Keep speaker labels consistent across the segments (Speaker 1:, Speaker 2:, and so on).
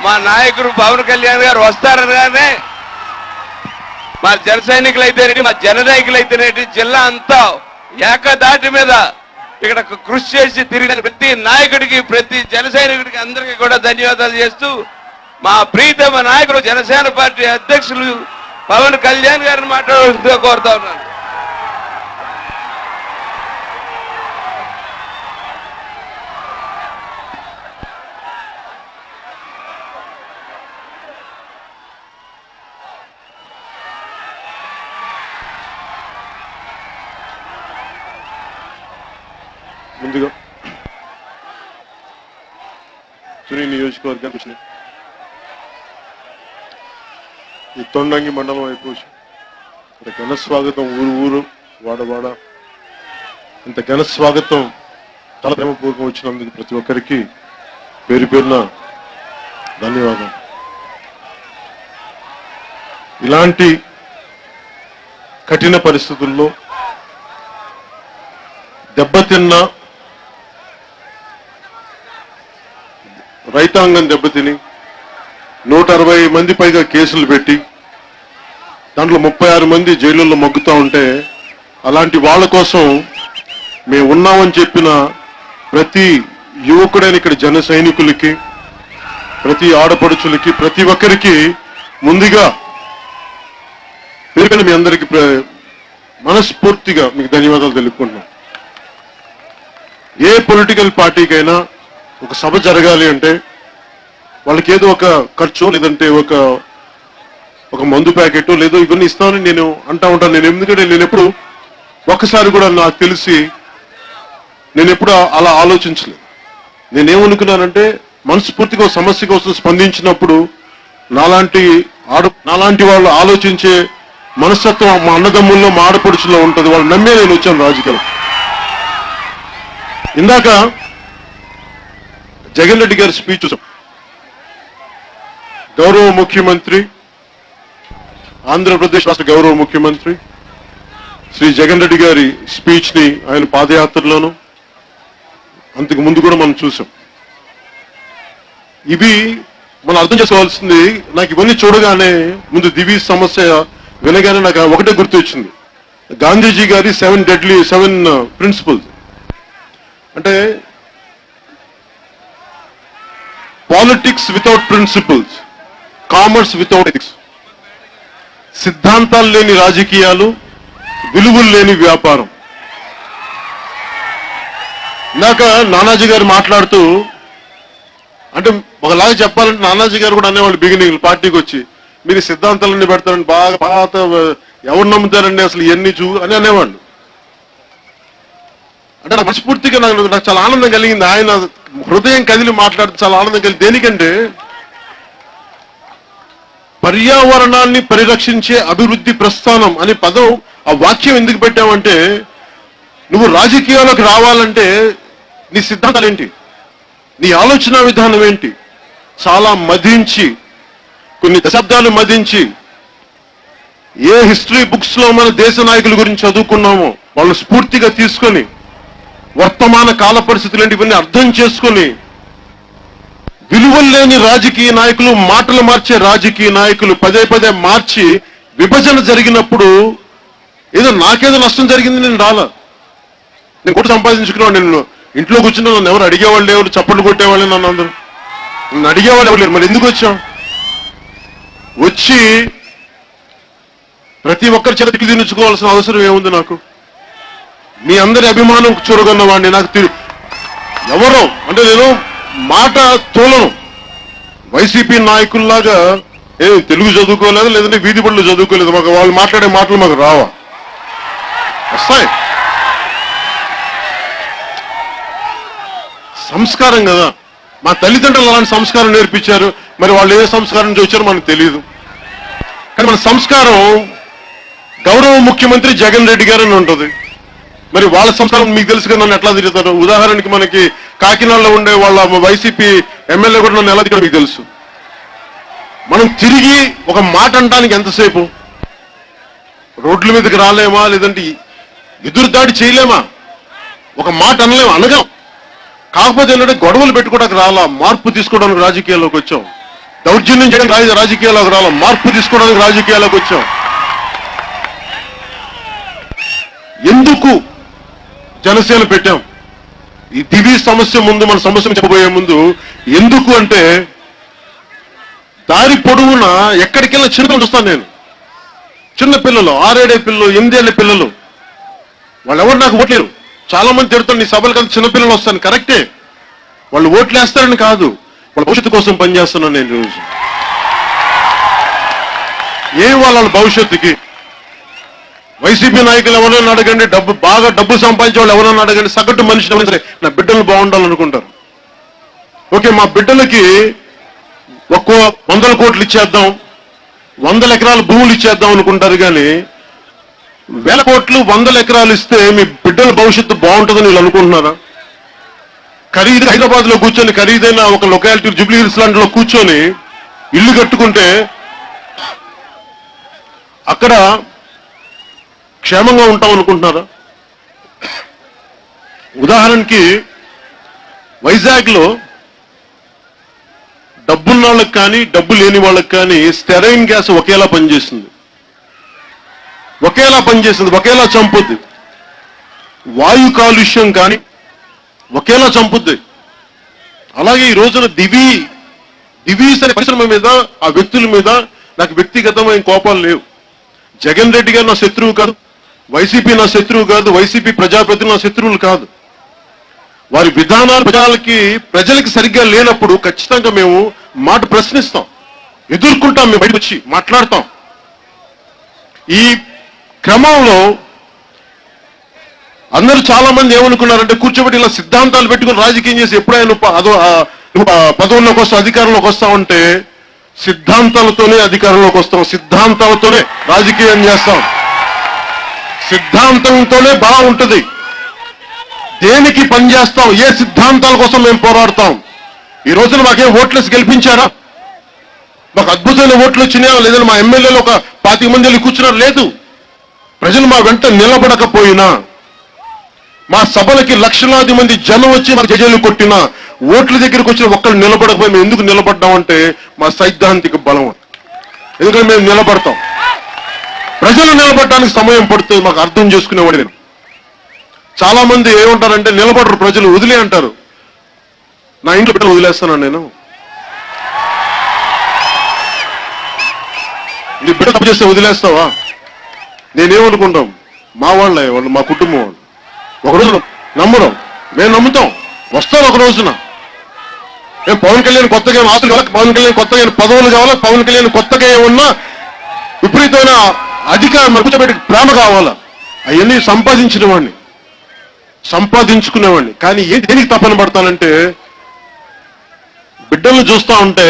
Speaker 1: మా నాయకుడు పవన్ కళ్యాణ్ గారు వస్తారనగానే మా జన సైనికులైతేనేటి, మా జన నాయకులైతేనేటి జిల్లా అంతా ఏకదాటి మీద ఇక్కడ కృషి చేసి తిరిగిన ప్రతి నాయకుడికి, ప్రతి జన సైనికుడికి అందరికీ కూడా ధన్యవాదాలు చేస్తూ మా ప్రీతమ నాయకుడు జనసేన పార్టీ అధ్యక్షులు పవన్ కళ్యాణ్ గారిని మాట్లాడుతూ కోరుతా ఉన్నాను.
Speaker 2: ముందుగా తుని నియోజకవర్గానికి వచ్చిన ఈ తొండంగి మండలం వైపు ఘన స్వాగతం, ఊరు ఊరు వాడవాడ ఇంత ఘన స్వాగతం చాలా ప్రేమపూర్వకం వచ్చినందుకు ప్రతి ఒక్కరికి పేరు పేరున ధన్యవాదాలు. ఇలాంటి కఠిన పరిస్థితుల్లో దెబ్బతిన్న రైతాంగం దెబ్బతిని 160 మంది పైగా కేసులు పెట్టి దాంట్లో 36 మంది జైలుల్లో మగ్గుతూ ఉంటే అలాంటి వాళ్ళ కోసం మేము ఉన్నామని చెప్పిన ప్రతి యువకుడైన ఇక్కడ జన సైనికులకి, ప్రతి ఆడపడుచులకి, ప్రతి ఒక్కరికి ముందుగా పేరుపైన మీ అందరికీ మనస్ఫూర్తిగా మీకు ధన్యవాదాలు తెలుపుకుంటున్నాం. ఏ పొలిటికల్ పార్టీకైనా ఒక సభ జరగాలి అంటే వాళ్ళకి ఏదో ఒక ఖర్చు, లేదంటే ఒక మందు ప్యాకెట్ లేదో ఇవన్నీ ఇస్తామని నేను అంటా ఉంటాను. నేను ఎందుకంటే నేను ఎప్పుడు ఒక్కసారి కూడా నాకు తెలిసి నేను ఎప్పుడు అలా ఆలోచించలేదు. నేనేమనుకున్నానంటే మనస్ఫూర్తిగా ఒక సమస్య కోసం స్పందించినప్పుడు నాలాంటి వాళ్ళు ఆలోచించే మనస్తత్వం మా అన్నదమ్ముల్లో, మా ఆడపడుచులో ఉంటుంది. వాళ్ళు నమ్మే నేను వచ్చాను రాజకీయాలు. ఇందాక జగన్ రెడ్డి గారి స్పీచ్ చూసాం. గౌరవ ముఖ్యమంత్రి, ఆంధ్రప్రదేశ్ రాష్ట్ర గౌరవ ముఖ్యమంత్రి శ్రీ జగన్ రెడ్డి గారి స్పీచ్ ని ఆయన పాదయాత్రలోను అంతకు ముందు కూడా మనం చూసాం. ఇవి మనం అర్థం చేసుకోవాల్సింది. నాకు ఇవన్నీ చూడగానే ముందు దివి సమస్య వినగానే నాకు ఒకటే గుర్తు వచ్చింది. గాంధీజీ గారి 7 ప్రిన్సిపల్స్. అంటే politics without principles, commerce without ethics. సిద్ధాంతాలు లేని రాజకీయాలు, విలువలు లేని వ్యాపారం. ఇందాక నానాజీ గారు మాట్లాడుతూ, అంటే ఒకలాగా చెప్పాలంటే నానాజీ గారు కూడా అనేవాళ్ళు బిగినింగ్ పార్టీకి వచ్చి, మీరు సిద్ధాంతాలన్నీ పెడతారండి, బాగా పాత ఎవరు నమ్ముతారండి అసలు ఎన్ని అని అనేవాళ్ళు. అంటే నాకు మనస్ఫూర్తిగా నాకు చాలా ఆనందం కలిగింది. ఆయన హృదయం కదిలి మాట్లాడితే చాలా ఆనందం కలిగింది. దేనికంటే పర్యావరణాన్ని పరిరక్షించే అభివృద్ధి ప్రస్థానం అనే పదం, ఆ వాక్యం ఎందుకు పెట్టామంటే, నువ్వు రాజకీయాల్లోకి రావాలంటే నీ సిద్ధాంతాలు ఏంటి, నీ ఆలోచన విధానం ఏంటి, చాలా మదించి, కొన్ని దశాబ్దాలు మదించి, ఏ హిస్టరీ బుక్స్ లో మన దేశ నాయకుల గురించి చదువుకున్నామో వాళ్ళు స్ఫూర్తిగా తీసుకొని వర్తమాన కాల పరిస్థితులు ఏంటి ఇవన్నీ అర్థం చేసుకొని, విలువలు లేని రాజకీయ నాయకులు, మాటలు మార్చే రాజకీయ నాయకులు పదే పదే మార్చి విభజన జరిగినప్పుడు ఏదో నాకేదో నష్టం జరిగింది, నేను రాలా, నేను కూడా సంపాదించుకున్నాను, నేను ఇంట్లో కూర్చున్నా, నన్ను ఎవరు అడిగేవాళ్ళు ఎవరు, చప్పట్లు కొట్టేవాళ్ళు నన్ను అందరూ, నన్ను అడిగేవాళ్ళు ఎవరు లేరు. మరి ఎందుకు వచ్చాం? వచ్చి ప్రతి ఒక్కరి చేత తిట్లు తినించుకోవాల్సిన అవసరం ఏముంది నాకు? మీ అందరి అభిమానం చూరగొన్న వాడిని. నాకు ఎవరో అంటే నేను మాట తోలను. వైసీపీ నాయకుల్లాగా తెలుగు చదువుకోలేదు, లేదంటే వీధి బడులు చదువుకోలేదు. మాకు వాళ్ళు మాట్లాడే మాటలు మాకు రావా? వస్తాయి. సంస్కారం కదా, మా తల్లిదండ్రులు అలాంటి సంస్కారం నేర్పించారు. మరి వాళ్ళు ఏ సంస్కారం నుంచి వచ్చారో మనకు తెలియదు. కానీ మన సంస్కారం గౌరవ ముఖ్యమంత్రి జగన్ రెడ్డి గారు అని ఉంటుంది. మరి వాళ్ళ సంస్కారం మీకు తెలుసు కదా, నన్ను ఎట్లా తిరుగుతారు? ఉదాహరణకి మనకి కాకినాడలో ఉండే వాళ్ళ వైసీపీ ఎమ్మెల్యే కూడా నన్ను ఎలా తిరిగారు మీకు తెలుసు. మనం తిరిగి ఒక మాట అనడానికి ఎంతసేపు? రోడ్ల మీదకి రాలేమా, లేదంటే ఎదురుదాడి చేయలేమా, ఒక మాట అనలేమా? అనగాం. కాకపోతే ఏంటంటే గొడవలు పెట్టుకోవడానికి రాలా, మార్పు తీసుకోవడానికి రాజకీయాల్లోకి వచ్చాం. దౌర్జన్యం చేయడానికి రాజకీయాలకు రావాలి, మార్పు తీసుకోవడానికి రాజకీయాలకు వచ్చాం. ఎందుకు జనసేన పెట్టాం? ఈ దివి సమస్య ముందు, మన సమస్యను చెప్పబోయే ముందు, ఎందుకు అంటే దారి పొడవున ఎక్కడికెళ్ళినా చిన్నపిల్లలు చూస్తాను నేను. చిన్న పిల్లలు, 6-7 పిల్లలు, 8 పిల్లలు, వాళ్ళు ఎవరు నాకు ఓట్లేరు. చాలా మంది తిడుతారు, నీ సభలకు అంత చిన్నపిల్లలు వస్తాను. కరెక్టే, వాళ్ళు ఓట్లు వేస్తారని కాదు, వాళ్ళ భవిష్యత్తు కోసం పనిచేస్తున్నాను నేను రోజు. ఏం వాళ్ళ భవిష్యత్తుకి వైసీపీ నాయకులు ఎవరైనా అడగండి, బాగా డబ్బు సంపాదించే వాళ్ళు ఎవరైనా అడగండి, సగటు మనిషిని ఎవరైనా సరే నా బిడ్డలు బాగుండాలనుకుంటారు. ఓకే, మా బిడ్డలకి 100 కోట్లు ఇచ్చేద్దాం, 100 ఎకరాల భూములు ఇచ్చేద్దాం అనుకుంటారు. కానీ 1000 కోట్లు 100 ఎకరాలు ఇస్తే మీ బిడ్డల భవిష్యత్తు బాగుంటుందని వీళ్ళు అనుకుంటున్నారా? ఖరీదు హైదరాబాద్ లో కూర్చొని, ఖరీదైన ఒక లొకాలిటీ జూబ్లీ హిల్స్ లాంటిలో కూర్చొని ఇల్లు కట్టుకుంటే అక్కడ క్షేమంగా ఉంటాం అనుకుంటున్నారా? ఉదాహరణకి వైజాగ్ లో డబ్బున్న వాళ్ళకి కానీ డబ్బు లేని వాళ్ళకి కానీ స్టెరైన్ గ్యాస్ ఒకేలా పనిచేస్తుంది, ఒకేలా చంపుద్ది. వాయు కాలుష్యం కానీ ఒకేలా చంపుద్ది. అలాగే ఈ రోజున దివీస్ అనే పరిశ్రమ మీద, ఆ వ్యక్తుల మీద నాకు వ్యక్తిగతమైన కోపాలు లేవు. జగన్ రెడ్డి గారు నా శత్రువు కాదు, వైసీపీ నా శత్రువు కాదు, వైసీపీ ప్రజాప్రతినిధులు నా శత్రువులు కాదు. వారి విధానాలు ప్రజలకి సరిగ్గా లేనప్పుడు ఖచ్చితంగా మేము మాట ప్రశ్నిస్తాం, ఎదుర్కొంటాం, మేము బయటకు వచ్చి మాట్లాడతాం. ఈ క్రమంలో అందరూ చాలా మంది ఏమనుకున్నారంటే, కూర్చోబెట్టి ఇలా సిద్ధాంతాలు పెట్టుకుని రాజకీయం చేసి ఎప్పుడైనా పదవుల్లోకి వస్తాం, అధికారంలోకి వస్తామంటే సిద్ధాంతాలతోనే అధికారంలోకి వస్తాం, సిద్ధాంతాలతోనే రాజకీయం చేస్తాం, సిద్ధాంతంతోనే బాగుంటుంది. దేనికి పనిచేస్తాం, ఏ సిద్ధాంతాల కోసం మేము పోరాడతాం. ఈ రోజున మాకేం ఓట్లేసి గెలిపించారా? మాకు అద్భుతమైన ఓట్లు వచ్చినాయా? లేదంటే మా ఎమ్మెల్యేలు ఒక 25 మంది వెళ్ళి కూర్చున్నారు? లేదు. ప్రజలు మా వెంట నిలబడకపోయినా, మా సభలకి లక్షలాది మంది జనం వచ్చి మా జజలు కొట్టినా, ఓట్ల దగ్గరికి వచ్చిన ఒక్కళ్ళు నిలబడకపోయి మేము ఎందుకు నిలబడ్డామంటే మా సైద్ధాంతిక బలం. ఎందుకంటే మేము నిలబడతాం. ప్రజలు నిలబడడానికి సమయం పడుతుంది, మాకు అర్థం చేసుకునేవాడు నేను. చాలా మంది ఏమంటారంటే, నిలబడరు ప్రజలు, వదిలే అంటారు. నా ఇంట్లో బిడ్డలు వదిలేస్తాను నేను. నీ బిడ్డ తప్పు చేస్తే వదిలేస్తావా? నేనేమనుకుంటాం, మా వాళ్ళే, వాళ్ళు మా కుటుంబం వాళ్ళు. ఒకరోజు నమ్మడం, మేము నమ్ముతాం, వస్తాను ఒక రోజున. మేము పవన్ కళ్యాణ్ కొత్తగా ఆస్తులు కావాలి, పవన్ కళ్యాణ్ కొత్తగా పదవులు కావాలా, పవన్ కళ్యాణ్ కొత్తగా ఏమన్నా విపరీతమైన అధికారం కూర్చోబెట్టి ప్రేమ కావాలా, అవన్నీ సంపాదించుకునేవాడిని. కానీ దేనికి తప్పన పడతానంటే, బిడ్డలను చూస్తా ఉంటే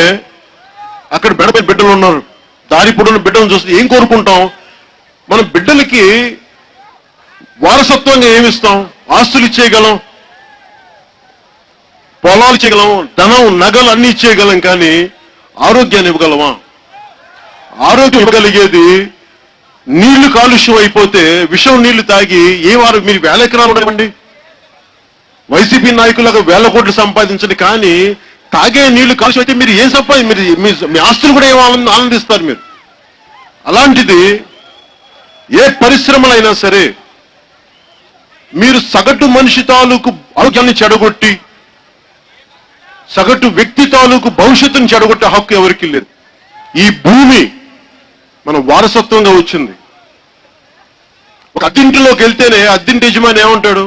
Speaker 2: అక్కడ బిడ్డలు ఉన్నారు, దారి పొడవున బిడ్డలను చూస్తే ఏం కోరుకుంటాం? మనం బిడ్డలకి వారసత్వంగా ఏమిస్తాం? ఆస్తులు ఇచ్చేయగలం, పొలాలు ఇచ్చేయగలం, ధనం, నగలు అన్ని ఇచ్చేయగలం, కానీ ఆరోగ్యాన్ని ఇవ్వగలమా? ఆరోగ్యం ఇవ్వగలిగేది నీళ్లు కాలుష్యం అయిపోతే విషం నీళ్లు తాగి మీరు 1000 ఎకరాలు ఉండవండి, వైసీపీ నాయకులకు 1000 కోట్లు సంపాదించండి, కానీ తాగే నీళ్లు కాలుష్యం అయితే మీరు ఏం మీ ఆస్తులు కూడా ఏం ఆనందిస్తారు మీరు? అలాంటిది ఏ పరిశ్రమలైనా సరే మీరు సగటు మనిషి తాలూకు ఆరోగ్యాన్ని చెడగొట్టి, సగటు వ్యక్తి తాలూకు భవిష్యత్తును చెడగొట్టే హక్కు ఎవరికి లేదు. ఈ భూమి మన వారసత్వంగా వచ్చింది. ఒక అద్దింటిలోకి వెళ్తేనే అద్దింటి యజమాని ఏమంటాడు,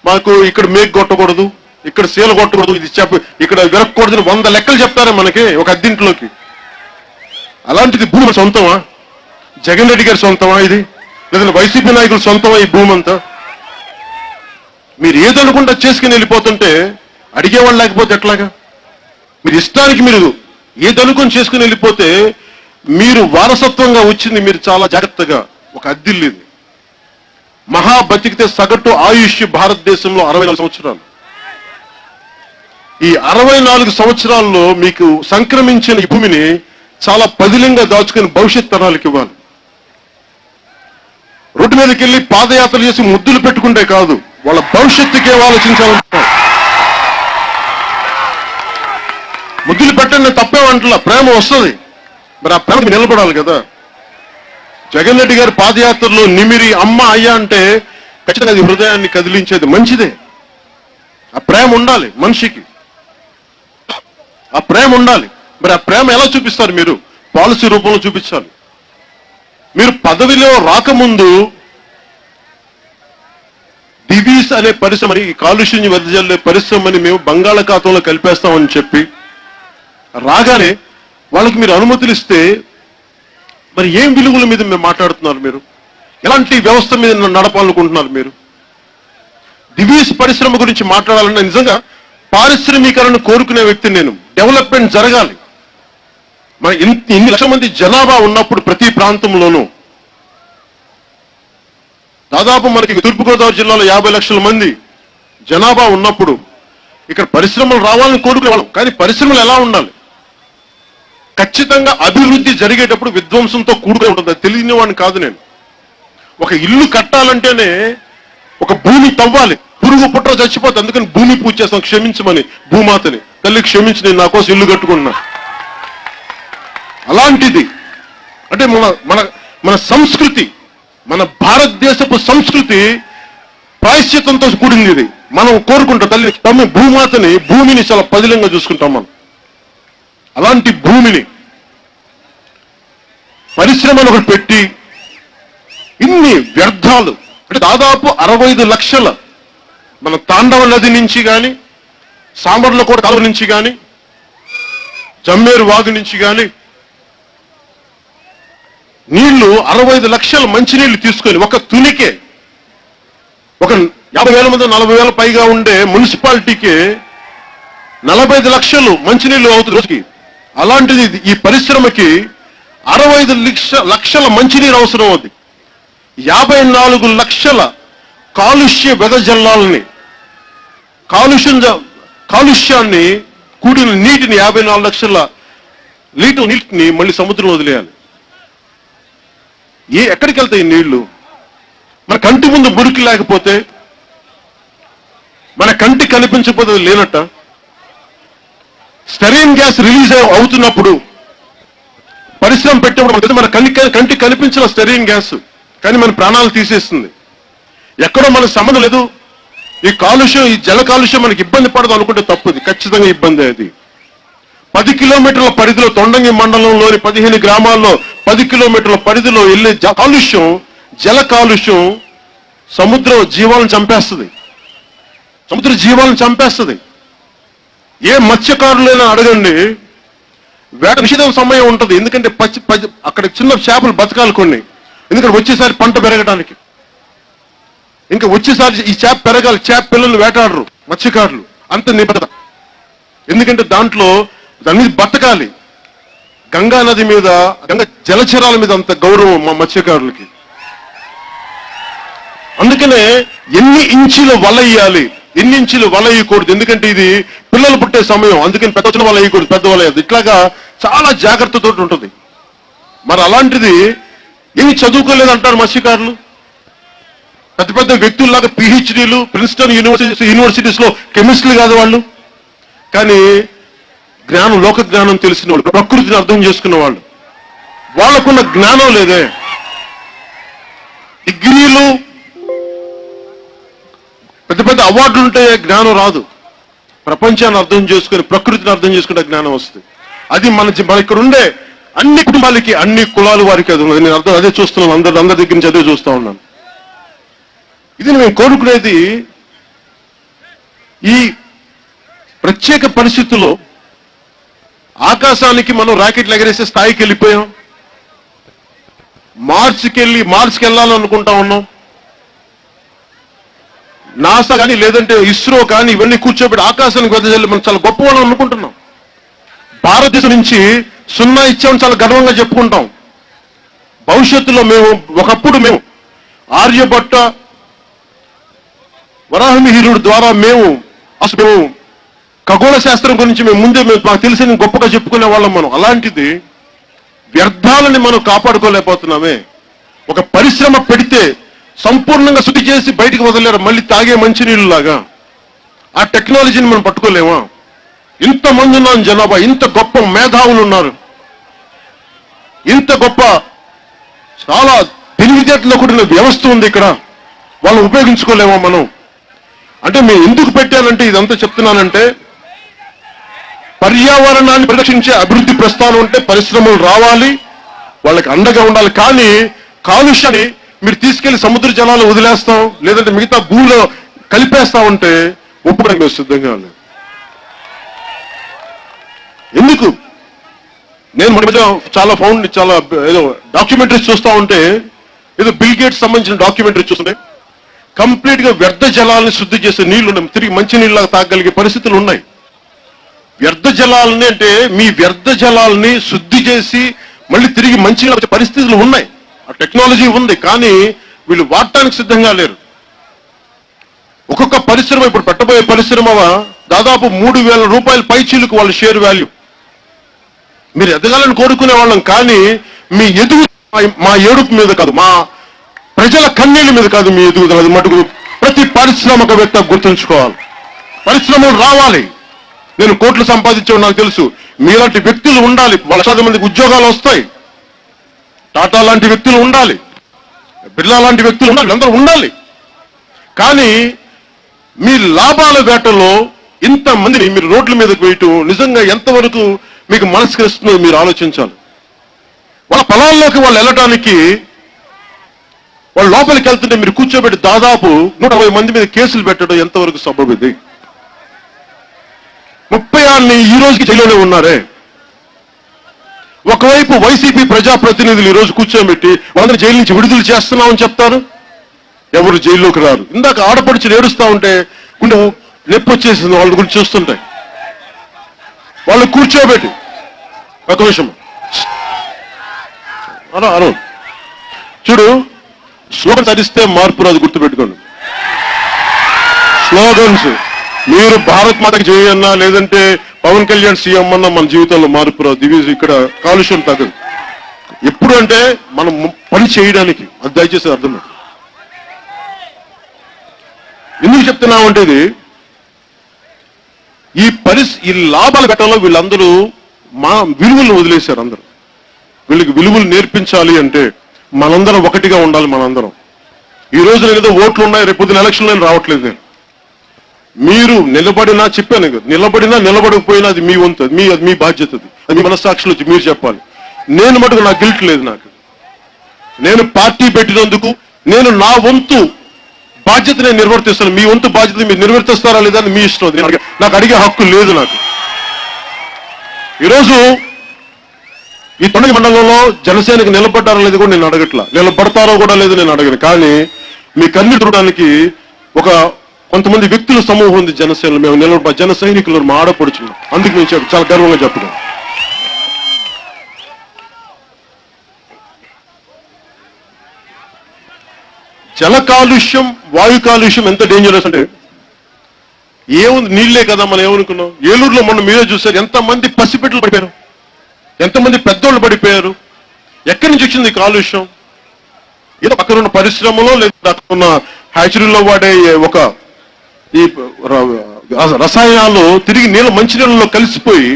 Speaker 2: మాకు ఇక్కడ మేకు కొట్టకూడదు, ఇక్కడ సీల కొట్టకూడదు, ఇది ఇక్కడ విరక్కూడదు, 100 లెక్కలు చెప్తారా మనకి ఒక అద్దింటిలోకి. అలాంటిది భూమి మన సొంతమా? జగన్ రెడ్డి గారి సొంతమా ఇది? లేదంటే వైసీపీ నాయకుల సొంతమా ఈ భూమి అంతా? మీరు ఏదనుకుంటా చేసుకుని వెళ్ళిపోతుంటే అడిగేవాళ్ళు లేకపోతే ఎట్లాగా? మీరు ఇష్టానికి మీరు ఏదనుకుని చేసుకుని వెళ్ళిపోతే మీరు వారసత్వంగా వచ్చింది మీరు చాలా జాగ్రత్తగా ఒక అద్దిల్లు. ఇది మహా బతికితే సగటు ఆయుష్ భారతదేశంలో 64 సంవత్సరాలు. ఈ 64 సంవత్సరాల్లో మీకు సంక్రమించిన ఈ భూమిని చాలా పదిలంగా దాచుకుని భవిష్యత్ తరాలకు ఇవ్వాలి. రోడ్డు మీదకి వెళ్ళి పాదయాత్రలు చేసి ముద్దులు పెట్టుకుంటే కాదు, వాళ్ళ భవిష్యత్తుకే ఆలోచించాలంటున్నారు. ముద్దులు పెట్టండి, తప్పేం అంటలా, ప్రేమ వస్తుంది. మరి ఆ ప్రేమ నిలబడాలి కదా. జగన్ రెడ్డి గారి పాదయాత్రలో నిమిరి అమ్మ అయ్యా అంటే ఖచ్చితంగా అది హృదయాన్ని కదిలించేది, మంచిదే. ఆ ప్రేమ ఉండాలి మనిషికి, ఆ ప్రేమ ఉండాలి. మరి ఆ ప్రేమ ఎలా చూపిస్తారు మీరు? పాలసీ రూపంలో చూపించాలి. మీరు పదవిలో రాకముందు డివిస్ అనే పరిశ్రమ, ఈ కాలుష్యం వెదజల్లే పరిశ్రమని మేము బంగాళాఖాతంలో కలిపేస్తామని చెప్పి రాగానే వాళ్ళకి మీరు అనుమతులు ఇస్తే మరి ఏం విలువల మీద మేము మాట్లాడుతున్నారు? మీరు ఎలాంటి వ్యవస్థ మీద నడపాలనుకుంటున్నారు? మీరు డివిస్ పరిశ్రమ గురించి మాట్లాడాలన్నా నిజంగా పారిశ్రామికలను కోరుకునే వ్యక్తిని నేను. డెవలప్మెంట్ జరగాలి. మన ఇన్ని లక్షల మంది జనాభా ఉన్నప్పుడు ప్రతి ప్రాంతంలోనూ దాదాపు మనకి తూర్పుగోదావరి జిల్లాలో 50 లక్షల మంది జనాభా ఉన్నప్పుడు ఇక్కడ పరిశ్రమలు రావాలని కోరుకునేవాళ్ళం. కానీ పరిశ్రమలు ఎలా ఉండాలి? ఖచ్చితంగా అభివృద్ధి జరిగేటప్పుడు విధ్వంసంతో కూడుకుని ఉంటుంది. అది తెలియని వాడిని కాదు నేను. ఒక ఇల్లు కట్టాలంటేనే ఒక భూమి తవ్వాలి. పురుగు పుట్ర చచ్చిపోతే అందుకని భూమి పూజ చేస్తాం, క్షమించమని భూమాతని. తల్లి క్షమించి, నేను నా కోసం ఇల్లు కట్టుకున్నా. అలాంటిది అంటే మన మన మన సంస్కృతి, మన భారతదేశపు సంస్కృతి ప్రాయశ్చిత్తంతో కూడింది. ఇది మనం కోరుకుంటాం. తల్లి భూమాతని, భూమిని చాలా పదిలంగా చూసుకుంటాం మనం. అలాంటి భూమిని పరిశ్రమను ఒకటి పెట్టి ఇన్ని వ్యర్థాలు అంటే దాదాపు 65 లక్షల మన తాండవ నది నుంచి కానీ, సాంబర్లకోట కాలువ నుంచి కానీ, జమ్మేరు వాగు నుంచి కానీ నీళ్లు 65 లక్షల మంచినీళ్లు తీసుకొని ఒక తునికే ఒక 50,000 మంది 40,000 పైగా ఉండే మున్సిపాలిటీకి 45 లక్షలు మంచినీళ్లు అవుతుంది రోజుకి. అలాంటిది ఈ పరిశ్రమకి 65 లక్షల మంచినీరు అవసరం అవుతుంది. 54 లక్షల కాలుష్య వెదజల్లాలని, కాలుష్యాన్ని కూడిన నీటిని 54 లక్షల లీటర్ నీటిని మళ్ళీ సముద్రంలో వదిలేయాలి. ఎక్కడికి వెళ్తాయి నీళ్లు? మన కంటి ముందు మురికి లేకపోతే, మన కంటి కనిపించకపోతే లేనట్ట. స్టెరీన్ గ్యాస్ రిలీజ్ అవుతున్నప్పుడు పరిశ్రమ పెట్టినప్పుడు మన కంటి కనిపించిన స్టెరీన్ గ్యాస్ కానీ మన ప్రాణాలు తీసేస్తుంది. ఎక్కడో మనకు సంబంధం లేదు. ఈ కాలుష్యం, ఈ జల కాలుష్యం మనకి ఇబ్బంది పడదు అనుకుంటే తప్పుది. ఖచ్చితంగా ఇబ్బంది. అది 10 కిలోమీటర్ల పరిధిలో తొండంగి మండలంలోని 15 గ్రామాల్లో 10 కిలోమీటర్ల పరిధిలో వెళ్ళే కాలుష్యం, జల కాలుష్యం సముద్ర జీవాలను చంపేస్తుంది. సముద్ర జీవాలను చంపేస్తుంది. ఏ మత్స్యకారులైనా అడగండి, వేట నిషేధం సమయం ఉంటుంది. ఎందుకంటే అక్కడ చిన్న చేపలు బతకాలి కొన్ని. ఎందుకంటే వచ్చేసారి పంట పెరగడానికి, ఇంకా వచ్చేసారి ఈ చేప పెరగాలి. చేప పిల్లలు వేటాడరు మత్స్యకారులు, అంత నిబద్ధత. ఎందుకంటే దాంట్లో దాని బతకాలి. గంగా నది మీద, గంగా జలచరాల మీద అంత గౌరవం మా మత్స్యకారులకి. అందుకనే ఎన్ని ఇంచులు వల వేయాలి, ఎన్ని ఇంచులు వల వేయకూడదు. ఎందుకంటే ఇది పిల్లలు పుట్టే సమయం. అందుకని పెద్ద వల వేయకూడదు, పెద్ద వల వేయదు. ఇట్లాగా చాలా జాగ్రత్తతో ఉంటుంది. మరి అలాంటిది ఏమి చదువుకోలేదు అంటారు మత్స్యకారులు. పెద్ద పెద్ద వ్యక్తుల్లాగా పిహెచ్డీలు, ప్రిన్స్టన్ యూనివర్సిటీస్ లో కెమిస్ట్రీ కాదు వాళ్ళు. కానీ జ్ఞానం, లోక జ్ఞానం తెలిసిన వాళ్ళు, ప్రకృతిని అర్థం చేసుకున్న వాళ్ళు. వాళ్ళకున్న జ్ఞానం లేదే. డిగ్రీలు, పెద్ద పెద్ద అవార్డులు ఉంటే జ్ఞానం రాదు. ప్రపంచాన్ని అర్థం చేసుకుని, ప్రకృతిని అర్థం చేసుకుంటే జ్ఞానం వస్తుంది. అది మన ఇక్కడ ఉండే అన్ని కుటుంబాలకి, అన్ని కులాల వారికి అది ఉన్నది. నేను అదే చూస్తున్నాను. అందరి దగ్గర నుంచి అదే చూస్తా ఉన్నాను. ఇది మేము కోరుకునేది. ఈ ప్రత్యేక పరిస్థితుల్లో ఆకాశానికి మనం రాకెట్లు ఎగరేసే స్థాయికి వెళ్ళిపోయాం. మార్స్కి వెళ్ళాలనుకుంటా ఉన్నాం. నాసా కానీ, లేదంటే ఇస్రో కానీ ఇవన్నీ కూర్చోబెట్టి ఆకాశానికి వెదజల్లి మనం చాలా గొప్ప వాళ్ళం అనుకుంటున్నాం. భారతదేశం నుంచి 0 ఇచ్చామని చాలా గర్వంగా చెప్పుకుంటాం. భవిష్యత్తులో ఒకప్పుడు మేము ఆర్యభట్ట, వరాహమిహిరుడు ద్వారా మేము ఖగోళ శాస్త్రం గురించి ముందే మాకు తెలిసిన గొప్పగా చెప్పుకునే వాళ్ళం మనం. అలాంటిది వ్యర్థాలని మనం కాపాడుకోలేకపోతున్నామే. ఒక పరిశ్రమ పెడితే సంపూర్ణంగా శుద్ధి చేసి బయటికి వదిలేరు, మళ్ళీ తాగే మంచినీళ్ళు లాగా. ఆ టెక్నాలజీని మనం పట్టుకోలేమా? ఇంతమంది ఉన్నాను జనాభా, ఇంత గొప్ప మేధావులు ఉన్నారు, ఇంత గొప్ప చాలా తెలివితేటలో కూడిన వ్యవస్థ ఉంది ఇక్కడ, వాళ్ళు ఉపయోగించుకోలేమా మనం అంటే మేము ఎందుకు పెట్టానంటే ఇదంతా చెప్తున్నానంటే పర్యావరణాన్ని పరిరక్షించే అభివృద్ధి ప్రస్థానం అంటే పరిశ్రమలు రావాలి, వాళ్ళకి అండగా ఉండాలి. కానీ కాలుష్యాన్ని మీరు తీసుకెళ్లి సముద్ర జలాలు వదిలేస్తాం లేదంటే మిగతా భూమిలో కలిపేస్తా ఉంటే ఒప్పుకోవడానికి మేము సిద్ధంగా లేదు. ఎందుకు నేను మన మధ్య చాలా ఏదో డాక్యుమెంటరీస్ చూస్తా ఉంటే ఏదో బిల్ గేట్స్ సంబంధించిన డాక్యుమెంటరీ చూస్తుంటే కంప్లీట్ గా వ్యర్థ జలాలను శుద్ధి చేసే నీళ్లు ఉన్నాయి, తిరిగి మంచి నీళ్ళగా తాగలిగే పరిస్థితులు ఉన్నాయి. వ్యర్థ జలాలని అంటే మీ వ్యర్థ జలాలని శుద్ధి చేసి మళ్ళీ తిరిగి మంచి నీళ్ళ వచ్చే పరిస్థితులు ఉన్నాయి, ఆ టెక్నాలజీ ఉంది, కానీ వీళ్ళు వాడటానికి సిద్ధంగా లేరు. ఒక్కొక్క పరిశ్రమ ఇప్పుడు పెట్టబోయే పరిశ్రమ దాదాపు 3,000 రూపాయల పైచీలకు వాళ్ళ షేర్ వాల్యూ. మీరు ఎదగాలని కోరుకునే వాళ్ళం, కానీ మీ ఎదుగు మా ఏడుపు మీద కాదు, మా ప్రజల కన్నీళ్ళ మీద కాదు మీ ఎదుగుదల. అది మటుకు ప్రతి పారిశ్రామికవేత్త గుర్తుంచుకోవాలి. పరిశ్రమలు రావాలి. నేను కోట్లు సంపాదించేవాడు నాకు తెలుసు, మీలాంటి వ్యక్తులు ఉండాలి, లక్షలాది మందికి ఉద్యోగాలు వస్తాయి. టాటా లాంటి వ్యక్తులు ఉండాలి, బిర్లా లాంటి వ్యక్తులు ఉండాలి, అందరూ ఉండాలి. కానీ మీ లాభాల వేటలో ఇంతమందిని మీరు రోడ్ల మీదకి వేయటం నిజంగా ఎంతవరకు మీకు మనసు కలుస్తుందో మీరు ఆలోచించాలి. వాళ్ళ పొలాల్లోకి వాళ్ళు వెళ్ళటానికి వాళ్ళు లోపలికి వెళ్తుంటే మీరు కూర్చోబెట్టి దాదాపు 120 మంది మీద కేసులు పెట్టడం ఎంతవరకు సబబు? ఇది 36 ఈ రోజుకి జైల్లోనే ఉన్నారే. ఒకవైపు వైసీపీ ప్రజాప్రతినిధులు ఈ రోజు కూర్చోబెట్టి వాళ్ళని జైలు నుంచి విడుదల చేస్తున్నామని చెప్తారు, ఎవరు జైల్లోకి రారు. ఇందాక ఆడపడుచులు ఏడుస్తా ఉంటే కొంచెం నొప్పి వచ్చేసింది వాళ్ళ గురించి చూస్తుంటాయి. వాళ్ళు కూర్చోబెట్టి ఒక నిమిషం అను చూడు, స్లోగన్స్ అరిస్తే మార్పు రాదు, గుర్తుపెట్టుకోండి. స్లోగన్స్ మీరు భారత్ మాతకి చేయన్నా లేదంటే పవన్ కళ్యాణ్ సీఎం అన్నా మన జీవితంలో మార్పు రాదు. దివీజ్ ఇక్కడ కాలుష్యం తగ్గదు. ఎప్పుడు అంటే మనం పని చేయడానికి, అది దయచేసి అర్థం. ఎందుకు చెప్తున్నామంటే ఇది ఈ లాభాల ఘట్టంలో వీళ్ళందరూ మా విలువలను వదిలేశారు. అందరూ వీళ్ళకి విలువలు నేర్పించాలి అంటే మనందరం ఒకటిగా ఉండాలి. మనందరం ఈ రోజు నేను ఏదో ఓట్లు ఉన్నాయి, రేపు పొద్దున ఎలక్షన్ నేను రావట్లేదు. నేను మీరు నిలబడినా చెప్పాను, నిలబడినా నిలబడకపోయినా అది మీ వంతు, మీ బాధ్యత, అది మీ మనస్సాక్షులు వచ్చి మీరు చెప్పాలి. నేను మటుకు నాకు గిల్ట్ లేదు. నేను పార్టీ పెట్టినందుకు నేను నా వంతు బాధ్యత నేను నిర్వర్తిస్తాను. మీ వంతు బాధ్యత మీరు నిర్వర్తిస్తారా లేదా అని మీ ఇష్టం. నాకు అడిగే హక్కు లేదు. నాకు ఈరోజు ఈ తొండగి మండలంలో జనసేనకు నిలబడ్డారో లేదు కూడా నేను అడగట్లా, నిలబడతారో కూడా లేదు నేను అడగను. కానీ మీ కన్ను చూడడానికి కొంతమంది వ్యక్తుల సమూహం ఉంది జనసేనలో. మేము నిలబడ జన సైనికులు మా ఆడపడుచున్నాం, అందుకు మేము చాలా గర్వంగా చెప్పుకున్నాం. జల కాలుష్యం, వాయు కాలుష్యం ఎంత డేంజరస్ అంటే ఏముంది, నీళ్లే కదా. మనం ఏమనుకున్నాం, ఏలూరులో మొన్న మీరే చూశారు ఎంతమంది పసిపెట్టలు పడిపోయారు, ఎంతమంది పెద్దోళ్ళు పడిపోయారు. ఎక్కడి నుంచి వచ్చింది కాలుష్యం? ఏదో అక్కడ ఉన్న పరిశ్రమలో లేదా అక్కడ ఉన్న హ్యాచరీలో వాడే ఈ రసాయనాలు తిరిగి మంచినీళ్ళలో కలిసిపోయి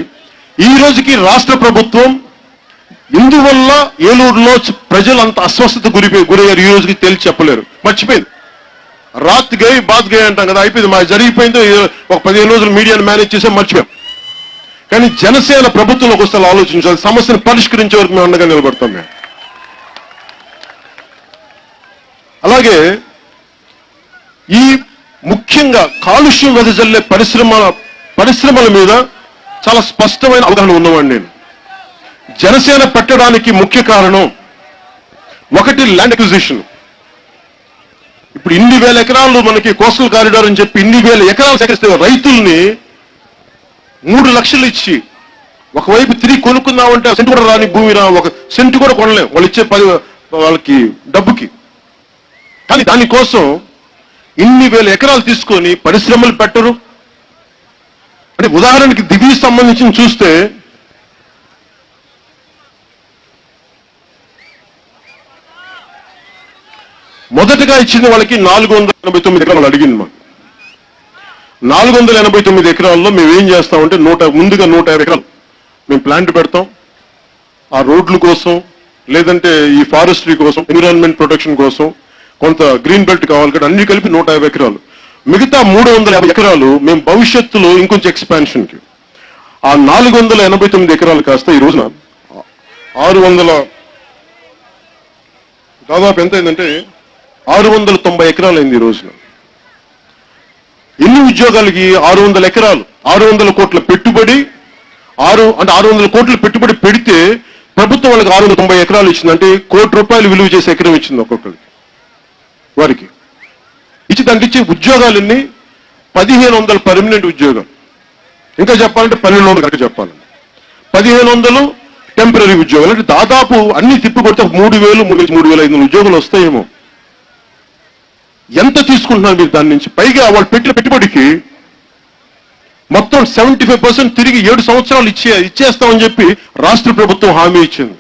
Speaker 2: ఈ రోజుకి రాష్ట్ర ప్రభుత్వం ఇందువల్ల ఏలూరులో ప్రజలు అంత అస్వస్థత గురయ్యారు. ఈ రోజుకి తేల్చి చెప్పలేరు, మర్చిపోయింది. రాత్ గై బాత్ గై అంటాం కదా, అయిపోయింది. మా జరిగిపోయింది. ఒక 15 రోజులు మీడియాను మేనేజ్ చేసే మర్చిపోయాం. కానీ జనసేన ప్రభుత్వంలోకి వస్తే ఆలోచించాలి, సమస్యను పరిష్కరించే వరకు మేము అండగా నిలబడతాం. మేము అలాగే ఈ ముఖ్యంగా కాలుష్యం వెదజల్లే పరిశ్రమల మీద చాలా స్పష్టమైన అవగాహన ఉన్నవాడిని నేను. జనసేన పెట్టడానికి ముఖ్య కారణం ఒకటి ల్యాండ్ అక్విజిషన్. ఇప్పుడు 1,000 ఎకరాలు మనకి కోస్టల్ కారిడార్ అని చెప్పి 1,000 ఎకరాలు సేకరిస్తే రైతుల్ని 3 లక్షలు ఇచ్చి ఒకవైపు తిరిగి కొనుక్కుందామంటే సెంటు కూడా రాని భూమి ఒక సెంటు కూడా కొనలేం వాళ్ళు ఇచ్చే వాళ్ళకి డబ్బుకి. కానీ దానికోసం 1,000 ఎకరాలు తీసుకొని పరిశ్రమలు పెట్టరు. అంటే ఉదాహరణకి దివీకి సంబంధించి చూస్తే మొదటగా ఇచ్చింది వాళ్ళకి 489 ఎకరాలు అడిగింది మాకు. 489 ఎకరాల్లో మేము ఏం చేస్తామంటే ముందుగా 150 ఎకరాలు మేము ప్లాంట్ పెడతాం. ఆ రోడ్ల కోసం, లేదంటే ఈ ఫారెస్ట్రీ కోసం, ఎన్విరాన్మెంట్ ప్రొటెక్షన్ కోసం, కొంత గ్రీన్ బెల్ట్ కావాలి కదా, అన్ని కలిపి 150 ఎకరాలు. మిగతా 350 ఎకరాలు మేము భవిష్యత్తులో ఇంకొంచెం ఎక్స్పాన్షన్కి. ఆ 489 ఎకరాలు కాస్త ఈ రోజున 600, దాదాపు ఎంత అయిందంటే 690 ఎకరాలు అయింది ఈ రోజున. ఎన్ని ఉద్యోగాలకి? 600 ఎకరాలు, 600 కోట్ల పెట్టుబడి, 600 కోట్ల పెట్టుబడి పెడితే ప్రభుత్వం వాళ్ళకి 690 ఎకరాలు ఇచ్చిందంటే ₹1 కోటి విలువ చేసే ఎకరం ఇచ్చింది ఒక్కొక్కరికి. వారికి ఇచ్చి దానికి ఇచ్చే ఉద్యోగాలన్నీ 1500 పర్మనెంట్ ఉద్యోగాలు. ఇంకా చెప్పాలంటే 1200 కరెక్ట్ చెప్పాలంటే 1500 టెంపరీ ఉద్యోగాలు. అంటే దాదాపు అన్ని తిప్పికొడితే 3000, 3500 ఉద్యోగాలు వస్తాయేమో. ఎంత తీసుకుంటున్నారు మీరు దాని నుంచి? పైగా వాళ్ళు పెట్టిన పెట్టుబడికి మొత్తం 75% తిరిగి 7 సంవత్సరాలు ఇచ్చేస్తామని చెప్పి రాష్ట్ర ప్రభుత్వం హామీ ఇచ్చింది.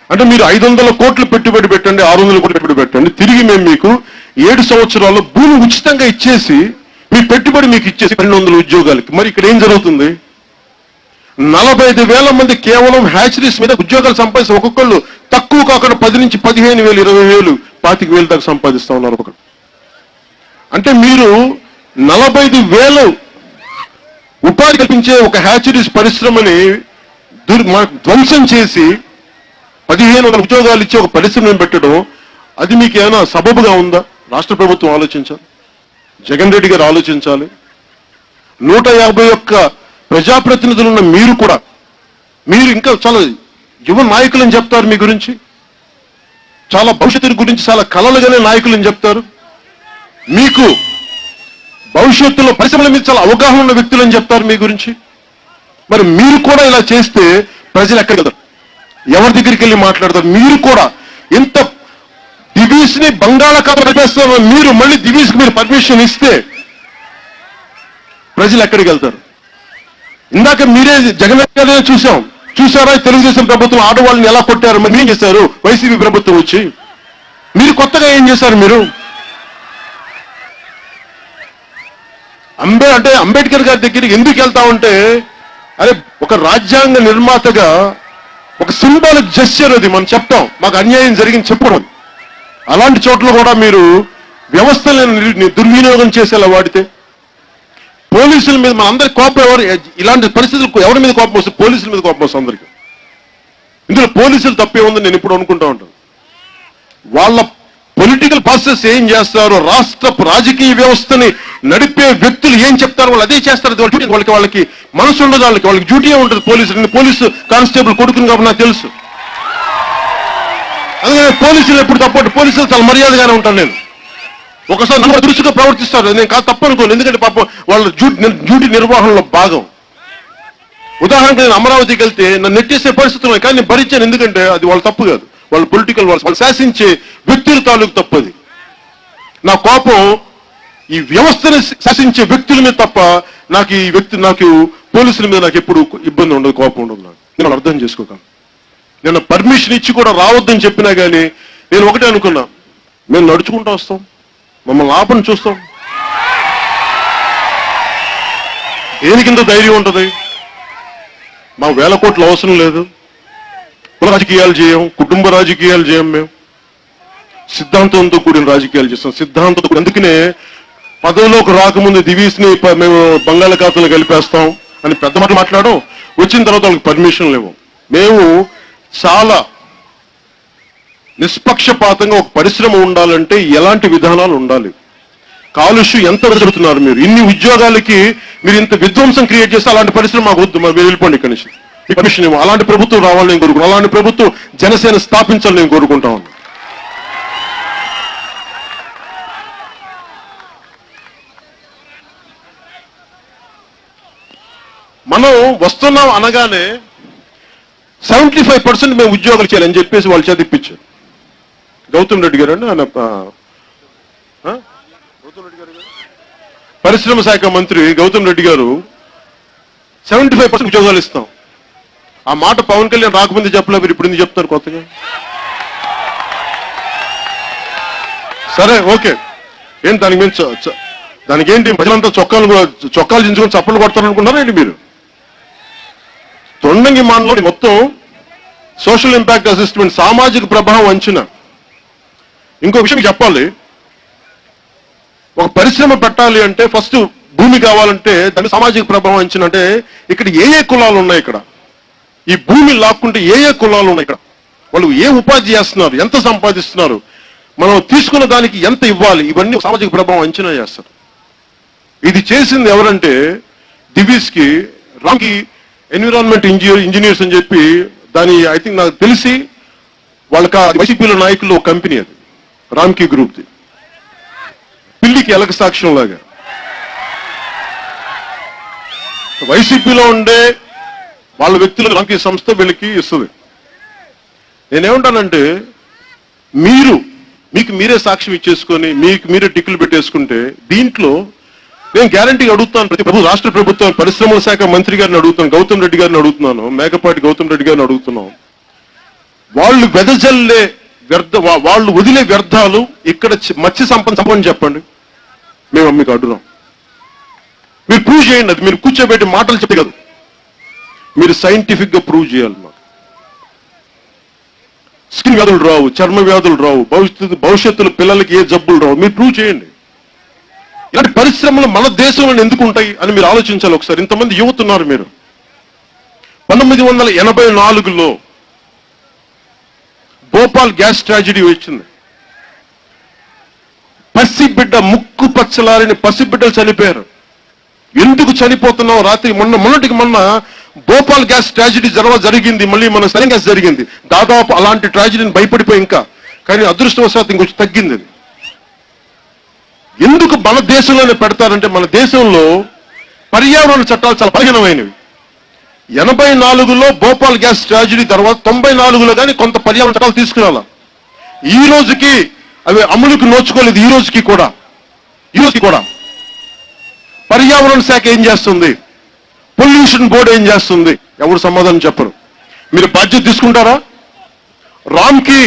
Speaker 2: అంటే మీరు 500 కోట్లు పెట్టుబడి పెట్టండి, 600 కోట్లు పెట్టుబడి పెట్టండి, తిరిగి మేము మీకు 7 సంవత్సరాల్లో భూమి ఉచితంగా ఇచ్చేసి మీ పెట్టుబడి మీకు ఇచ్చేసి 1200 ఉద్యోగాలకి. మరి ఇక్కడ ఏం జరుగుతుంది? 45,000 మంది కేవలం హ్యాచరీస్ మీద ఉద్యోగాలు సంపాదిస్తే ఒక్కొక్కళ్ళు తక్కువ కాకుండా 10 నుంచి 15,000, 20,000, 25,000 దాకా సంపాదిస్తా ఉన్నారు ఒక్కొక్కరు. అంటే మీరు 45,000 ఉపాధి కల్పించే ఒక హ్యాచరీస్ పరిశ్రమని ధ్వంసం చేసి 1500 ఉద్యోగాలు ఇచ్చే ఒక పరిశ్రమను పెట్టడం, అది మీకు ఏమైనా సబబుగా ఉందా? రాష్ట్ర ప్రభుత్వం ఆలోచించాలి, జగన్ రెడ్డి గారు ఆలోచించాలి. 151 ప్రజాప్రతినిధులు ఉన్న మీరు కూడా, మీరు ఇంకా చాలా యువ నాయకులని చెప్తారు, మీ గురించి చాలా భవిష్యత్తు గురించి చాలా కలలుగానే నాయకులని చెప్తారు. మీకు భవిష్యత్తులో పరిశ్రమల మీద చాలా అవగాహన ఉన్న వ్యక్తులని చెప్తారు మీ గురించి. మరి మీరు కూడా ఇలా చేస్తే ప్రజలు ఎక్కడికి వెళ్తారు? ఎవరి దగ్గరికి వెళ్ళి మాట్లాడతారు? మీరు కూడా ఇంత దివీస్ ని బంగాళాఖాతం నడిపేస్తారు, మీరు మళ్ళీ దివీస్ కి మీరు పర్మిషన్ ఇస్తే ప్రజలు ఎక్కడికి వెళ్తారు? ఇందాక మీరే జగన్ గారినే చూసారా? తెలుగుదేశం ప్రభుత్వం ఆడవాళ్ళని ఎలా కొట్టారు? మరి ఏం చేశారు వైసీపీ ప్రభుత్వం వచ్చి? మీరు కొత్తగా ఏం చేశారు? మీరు అంబేద్కర్ గారి దగ్గరికి ఎందుకు వెళ్తా ఉంటే, అరే ఒక రాజ్యాంగ నిర్మాతగా ఒక సింబాలిక్ జెస్చర్ అది మనం చెప్తాం, మాకు అన్యాయం జరిగింది చెప్పడం. అలాంటి చోట్ల కూడా మీరు వ్యవస్థలను దుర్వినియోగం చేసేలా వాడితే, పోలీసుల మీద మన అందరి కోపం ఇలాంటి పరిస్థితులు ఎవరి మీద కోపం వస్తుంది? పోలీసుల మీద కోపం వస్తుంది అందరికీ. ఇందులో పోలీసులు తప్పే ఉందని నేను ఇప్పుడు అనుకుంటా ఉంటాను. వాళ్ళ పొలిటికల్ ప్రాసెస్ ఏం చేస్తారో, రాష్ట్ర రాజకీయ వ్యవస్థని నడిపే వ్యక్తులు ఏం చెప్తారో వాళ్ళు అదే చేస్తారు. వాళ్ళకి మనసు ఉండదు, వాళ్ళకి డ్యూటీ ఉంటుంది. పోలీసు కానిస్టేబుల్ కొడుకుని కాబట్టి నాకు తెలుసు. అందుకని పోలీసులు ఎప్పుడు తప్పదు, పోలీసులు చాలా మర్యాదగానే ఉంటాను నేను. ఒకసారి నన్ను దృష్టిగా ప్రవర్తిస్తారు, నేను కాదు తప్పు అనుకోను. ఎందుకంటే పాపం వాళ్ళ డ్యూటీ నిర్వహణలో భాగం. ఉదాహరణకు నేను అమరావతికి వెళ్తే నన్ను నెట్టేసే పరిస్థితులు ఉన్నాయి, కానీ నేను భరించాను. ఎందుకంటే అది వాళ్ళ తప్పు కాదు, వాళ్ళ పొలిటికల్ వాళ్ళు శాసించే వ్యక్తుల తాలూకు తప్పది. నా కోపం ఈ వ్యవస్థను శాసించే వ్యక్తుల మీద తప్ప నాకు పోలీసుల మీద నాకు ఎప్పుడు ఇబ్బంది ఉండదు, కోపం ఉండదు. నేను అర్థం చేసుకోగలను. నేను పర్మిషన్ ఇచ్చి కూడా రావద్దని చెప్పినా కానీ నేను ఒకటే అనుకున్నా, మేము నడుచుకుంటూ వస్తాం, మమ్మల్ని ఆపని చూస్తాం. దేనికింత ధైర్యం ఉంటుంది? మాకు 1000 కోట్ల అవసరం లేదు. కుల రాజకీయాలు చేయం, కుటుంబ రాజకీయాలు చేయం. మేము సిద్ధాంతంతో కూడిన రాజకీయాలు చేస్తాం, సిద్ధాంతంతో. అందుకనే పదవిలోకి రాకముందు దివీస్ ని మేము బంగాళాఖాతంలో కలిపేస్తాం అని పెద్ద మాటలు మాట్లాడడం, వచ్చిన తర్వాత వాళ్ళకి పర్మిషన్ లేవు. మేము చాలా నిష్పక్షపాతంగా ఒక పరిశ్రమ ఉండాలంటే ఎలాంటి విధానాలు ఉండాలి? కాలుష్యం ఎంత జరుగుతున్నారు మీరు? ఇన్ని ఉద్యోగాలకి మీరు ఇంత విధ్వంసం క్రియేట్ చేస్తే అలాంటి పరిశ్రమ మాకు వద్దు, మరి వెళ్ళిపోండి ఇక్కడి నుంచి. ఈ పర్మిషన్ ఏమో. అలాంటి ప్రభుత్వం రావాలని నేను కోరుకుంటాను, అలాంటి ప్రభుత్వం జనసేన స్థాపించాలని నేను కోరుకుంటా ఉన్నాను. మనం వస్తున్నాం అనగానే 75% మేము ఉద్యోగాలు చేయాలని చెప్పేసి వాళ్ళు చదివించారు. గౌతమ్ రెడ్డి గారు అండి, ఆయన పరిశ్రమ శాఖ మంత్రి గౌతమ్ రెడ్డి గారు 75% ఉద్యోగాలు ఇస్తాం. ఆ మాట పవన్ కళ్యాణ్ రాకముందు చెప్పలే, మీరు ఇప్పుడు ఎందుకు చెప్తారు కొత్తగా? సరే ఓకే, ఏం దానికి మేము దానికి ఏంటి ప్రజలంతా చొక్కాలు చించుకొని చప్పట్లు కొడతారనుకున్నారా ఏంటి మీరు? తొండంగి మానలో మొత్తం సోషల్ ఇంపాక్ట్ అసెస్మెంట్, సామాజిక ప్రభావం అంచనా. ఇంకో విషయం చెప్పాలి, ఒక పరిశ్రమ పెట్టాలి అంటే ఫస్ట్ భూమి కావాలంటే దాని సామాజిక ప్రభావం అంచనా. అంటే ఇక్కడ ఏ కులాలు ఉన్నాయి, ఇక్కడ ఈ భూమి లాక్కుంటే ఏ కులాలు ఉన్నాయి, ఇక్కడ వాళ్ళు ఏ ఉపాధి చేస్తున్నారు, ఎంత సంపాదిస్తున్నారు, మనం తీసుకున్న దానికి ఎంత ఇవ్వాలి, ఇవన్నీ సామాజిక ప్రభావం అంచనా చేస్తారు. ఇది చేసింది ఎవరంటే దివీస్కి, రామ్కి ఎన్విరాన్మెంట్ ఇంజనీర్స్ అని చెప్పి, దాని ఐ థింక్ నాకు తెలిసి వాళ్ళకి వైసీపీలో నాయకులు ఒక కంపెనీ, అది రామ్కి గ్రూప్ది. పిల్లికి ఎలక సాక్ష్యం లాగా వైసీపీలో ఉండే వాళ్ళ వ్యక్తులు రామ్కి సంస్థ వీళ్ళకి ఇస్తుంది. నేనేమంటానంటే మీకు మీరే సాక్ష్యం ఇచ్చేసుకొని మీకు మీరే టిక్కులు పెట్టేసుకుంటే దీంట్లో నేను గ్యారంటీగా అడుగుతాను, రాష్ట్ర ప్రభుత్వం పరిశ్రమల శాఖ మంత్రి గారిని అడుగుతాను, గౌతమ్ రెడ్డి గారిని అడుగుతున్నాను, మేకపాటి గౌతమ్ రెడ్డి గారిని అడుగుతున్నాం. వాళ్ళు వెదజల్లే వాళ్ళు వదిలే వ్యర్థాలు ఇక్కడ మత్స్య సంపద చెప్పండి, మేము మీకు అడుగున్నాం. మీరు ప్రూవ్ చేయండి. అది మీరు కూర్చోబెట్టి మాటలు చెప్పే కదా, మీరు సైంటిఫిక్ గా ప్రూవ్ చేయాలి. మాకు స్కిన్ వ్యాధులు రావు, చర్మ వ్యాధులు రావు, భవిష్యత్తులో పిల్లలకి ఏ జబ్బులు రావు, మీరు ప్రూవ్ చేయండి. ఇలాంటి పరిశ్రమలు మన దేశంలో ఎందుకు ఉంటాయి అని మీరు ఆలోచించాలి ఒకసారి. ఇంతమంది యువత ఉన్నారు. మీరు 1984లో భోపాల్ గ్యాస్ ట్రాజడీ వచ్చింది. పసిబిడ్డ, ముక్కు పచ్చలారిన పసిబిడ్డలు చనిపోయారు. ఎందుకు చనిపోతున్నావు? రాత్రి మొన్నటికి మొన్న భోపాల్ గ్యాస్ ట్రాజడీ జరిగింది, మళ్ళీ మన సరైన గ్యాస్ జరిగింది. దాదాపు అలాంటి ట్రాజడీని భయపడిపోయి ఇంకా, కానీ అదృష్టవశాత్తు ఇంకొంచెం తగ్గింది అది. ఎందుకు మన దేశంలోనే పెడతారంటే మన దేశంలో పర్యావరణ చట్టాలు చాలా బలహీనమైనవి. 84లో భోపాల్ గ్యాస్ ట్రాజడీ తర్వాత 94లో కానీ కొంత పర్యావరణ చట్టాలు తీసుకురాల. ఈ రోజుకి అవి అమలుకు నోచుకోలేదు. ఈ రోజుకి కూడా పర్యావరణ శాఖ ఏం చేస్తుంది, పొల్యూషన్ బోర్డు ఏం చేస్తుంది, ఎవరు సమాధానం చెప్పరు. మీరు బాధ్యత తీసుకుంటారా? రామ్కి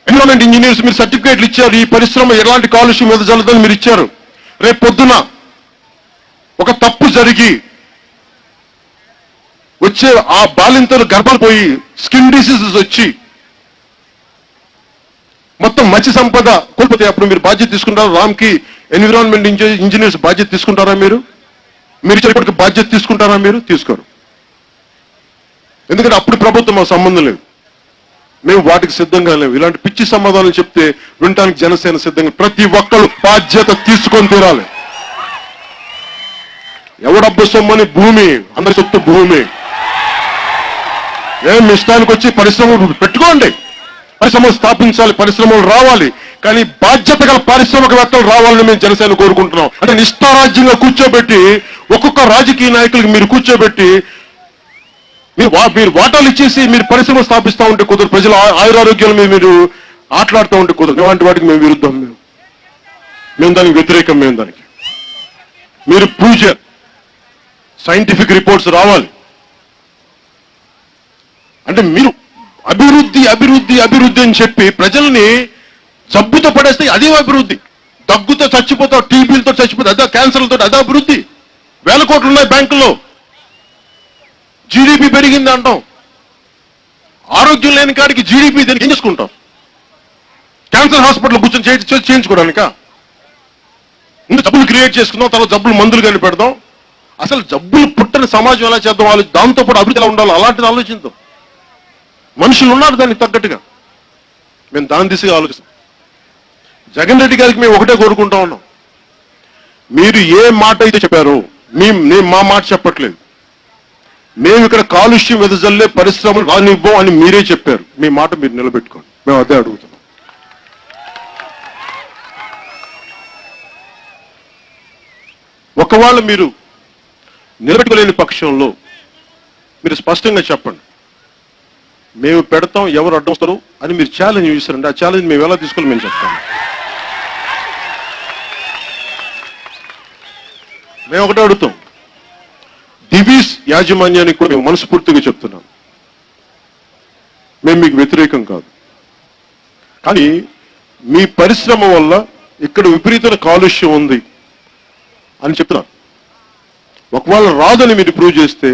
Speaker 2: ఎన్విరాన్మెంట్ ఇంజనీర్స్ మీరు సర్టిఫికేట్లు ఇచ్చారు, ఈ పరిశ్రమ ఎలాంటి కాలుష్యం మీద జల్లదని మీరు ఇచ్చారు. రేపు పొద్దున ఒక తప్పు జరిగి వచ్చే ఆ బాలింతలు గర్భాలు పోయి స్కిన్ డిసీజెస్ వచ్చి మొత్తం మత్స్య సంపద కోల్పోతే అప్పుడు మీరు బాధ్యత తీసుకుంటారా? రామ్కి ఎన్విరాన్మెంట్ ఇంజనీర్స్ బాధ్యత తీసుకుంటారా? మీరు ఇప్పటికి బాధ్యత తీసుకుంటారా? మీరు తీసుకోరు. ఎందుకంటే అప్పుడు ప్రభుత్వం మాకు సంబంధం లేదు, మేము వాటికి సిద్ధంగా లేవు. ఇలాంటి పిచ్చి సమాధానం చెప్తే వినటానికి జనసేన సిద్ధంగా. ప్రతి ఒక్కరు బాధ్యత తీసుకొని తీరాలి. ఎవడబ్బు సొమ్మని భూమి, అందరి సొత్తు భూమి. ఏం ఇష్టానికి వచ్చి పరిశ్రమలు పెట్టుకోండి, పరిశ్రమలు స్థాపించాలి, పరిశ్రమలు రావాలి, కానీ బాధ్యత గల పారిశ్రామికవేత్తలు రావాలని మేము జనసేన కోరుకుంటున్నాం. అంటే నిష్ఠారాజ్యంగా కూర్చోబెట్టి ఒక్కొక్క రాజకీయ నాయకులకి మీరు కూర్చోబెట్టి మీరు వాటాలు ఇచ్చేసి మీరు పరిశ్రమ స్థాపిస్తూ ఉంటే కుదరదు. ప్రజల ఆయురారోగ్యాల మీద మీరు ఆటలాడుతూ ఉంటే కుదరదు. ఇలాంటి వాటికి మేము విరుద్ధం, మేము దానికి వ్యతిరేకం. మేము దానికి మీరు ప్రూవ్ చేయాలి, సైంటిఫిక్ రిపోర్ట్స్ రావాలి. అంటే మీరు అభివృద్ధి అభివృద్ధి అభివృద్ధి అని చెప్పి ప్రజల్ని జబ్బుతో పడేస్తే అదే అభివృద్ధి. దగ్గుతో చచ్చిపోతావు, టీబీలతో చచ్చిపోతావు, అదే క్యాన్సర్లతో, అదే అభివృద్ధి. 1000 కోట్లు ఉన్నాయి బ్యాంకుల్లో, జీడీపీ పెరిగింది అంటాం. ఆరోగ్యం లేని కాడికి జీడీపీ దీనికి ఏం చేసుకుంటాం? క్యాన్సర్ హాస్పిటల్ కూర్చొని చేయించుకోవడానిక? ఇంకా జబ్బులు క్రియేట్ చేసుకుందాం, తర్వాత జబ్బులు మందులు కానీ పెడదాం. అసలు జబ్బులు పుట్టని సమాజం ఎలా చేద్దాం, దాంతో పాటు అభివృద్ధి ఎలా ఉండాలో అలాంటిది ఆలోచిద్దాం. మనుషులు ఉన్నారు దానికి తగ్గట్టుగా, మేము దాని దిశగా ఆలోచిస్తాం. జగన్ రెడ్డి గారికి మేము ఒకటే కోరుకుంటా ఉన్నాం, మీరు ఏ మాట అయితే చెప్పారో నేను మా మాట చెప్పట్లేదు. మేము ఇక్కడ కాలుష్యం వెదజల్లే పరిశ్రమలు రానివ్వం అని మీరే చెప్పారు. మీ మాట మీరు నిలబెట్టుకోండి, మేము అదే అడుగుతున్నాం. ఒకవేళ మీరు నిలబెట్టుకోలేని పక్షంలో మీరు స్పష్టంగా చెప్పండి, మేము పెడతాం, ఎవరు అడ్డం వస్తారు అని మీరు ఛాలెంజ్ చేస్తారండి. ఆ ఛాలెంజ్ మేము ఎలా తీసుకోవాలి మేము చెప్తాం. మేము ఒకటే అడుగుతాం, దివీస్ యాజమాన్యానికి కూడా మేము మనస్ఫూర్తిగా చెప్తున్నాం, మేము మీకు వ్యతిరేకం కాదు, కానీ మీ పరిశ్రమ వల్ల ఇక్కడ విపరీతమైన కాలుష్యం ఉంది, అని చెప్తున్నారు. ఒకవేళ రాదని మీరు ప్రూవ్ చేస్తే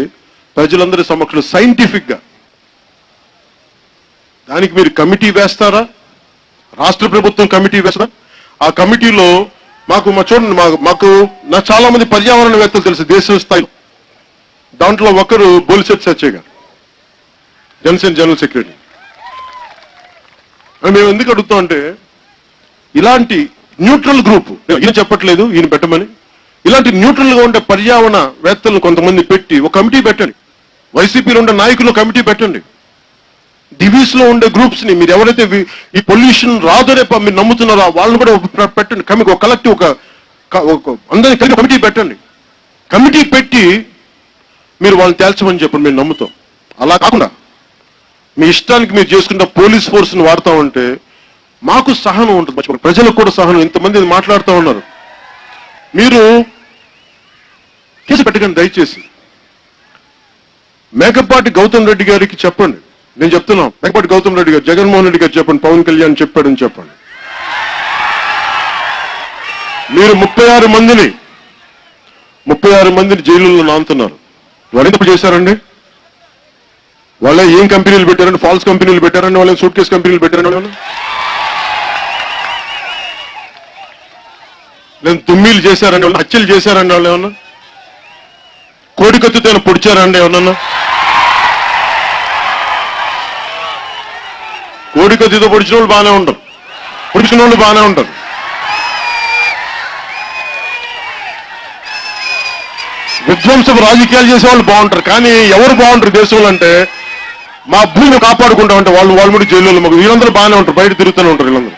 Speaker 2: ప్రజలందరి సమక్షంలో సైంటిఫిక్గా దానికి మీరు కమిటీ వేస్తారా? రాష్ట్ర ప్రభుత్వం కమిటీ వేస్తారా? ఆ కమిటీలో చూడండి, నాకు చాలా మంది పర్యావరణవేత్తలు తెలుసు దేశ స్థాయిలో. దాంట్లో ఒకరు బొలిశెట్టి సత్య గారు, జనసేన జనరల్ సెక్రటరీ. మేము ఎందుకు అడుగుతాం అంటే, ఇలాంటి న్యూట్రల్ గ్రూప్, ఈయన చెప్పట్లేదు ఈయన పెట్టమని, ఇలాంటి న్యూట్రల్ గా ఉండే పర్యావరణవేత్తలను కొంతమంది పెట్టి ఒక కమిటీ పెట్టండి. వైసీపీలో ఉండే నాయకులు కమిటీ పెట్టండి. డివిస్ లో ఉండే గ్రూప్స్ ని మీరు ఎవరైతే ఈ పొల్యూషన్ రాదనే మీరు నమ్ముతున్నారో వాళ్ళని కూడా పెట్టండి. ఒక కలెక్టివ్ అందరినీ కలిపి కమిటీ పెట్టండి. కమిటీ పెట్టి మీరు వాళ్ళని తేల్చమని చెప్పండి, మేము నమ్ముతాం. అలా కాకుండా మీ ఇష్టానికి మీరు చేసుకుంటే పోలీస్ ఫోర్స్ ని వాడుతూ ఉంటే మాకు సహనం ఉంటుంది, ప్రజలకు కూడా సహనం. ఇంతమంది మాట్లాడుతూ ఉన్నారు. మీరు కేసు పెట్టకండి దయచేసి. మేకపాటి గౌతమ్ రెడ్డి గారికి చెప్పండి, నేను చెప్తున్నాను, మేకపాటి గౌతమ్ రెడ్డి గారు, జగన్మోహన్ రెడ్డి గారు చెప్పండి, పవన్ కళ్యాణ్ చెప్పాడని చెప్పండి. మీరు 36 మందిని జైలులో నానుతున్నారు. వాళ్ళు ఎందుకు చేశారండి? వాళ్ళే ఏం కంపెనీలు పెట్టారండి? ఫాల్స్ కంపెనీలు పెట్టారండి, వాళ్ళే సూట్ కేసు కంపెనీలు పెట్టారండి, వాళ్ళు లేదు తుమ్మీలు చేశారండి, వాళ్ళు హత్యలు చేశారండి, వాళ్ళు ఏమన్నా కోడికత్తుతో పొడిచారండి? ఏమన్నా కోడికత్తితో పొడిచిన వాళ్ళు బాగానే ఉంటారు, పొడిచిన వాళ్ళు బాగానే ఉంటారు. విధ్వంసపు రాజకీయాలు చేసే వాళ్ళు బాగుంటారు. కానీ ఎవరు బాగుంటారు దేశంలో అంటే, మా భూమిని కాపాడుకుంటామంటే వాళ్ళు కూడా జైల్లో మాకు వీళ్ళందరూ బాగానే ఉంటారు, బయట తిరుగుతూనే ఉంటారు. వీళ్ళందరూ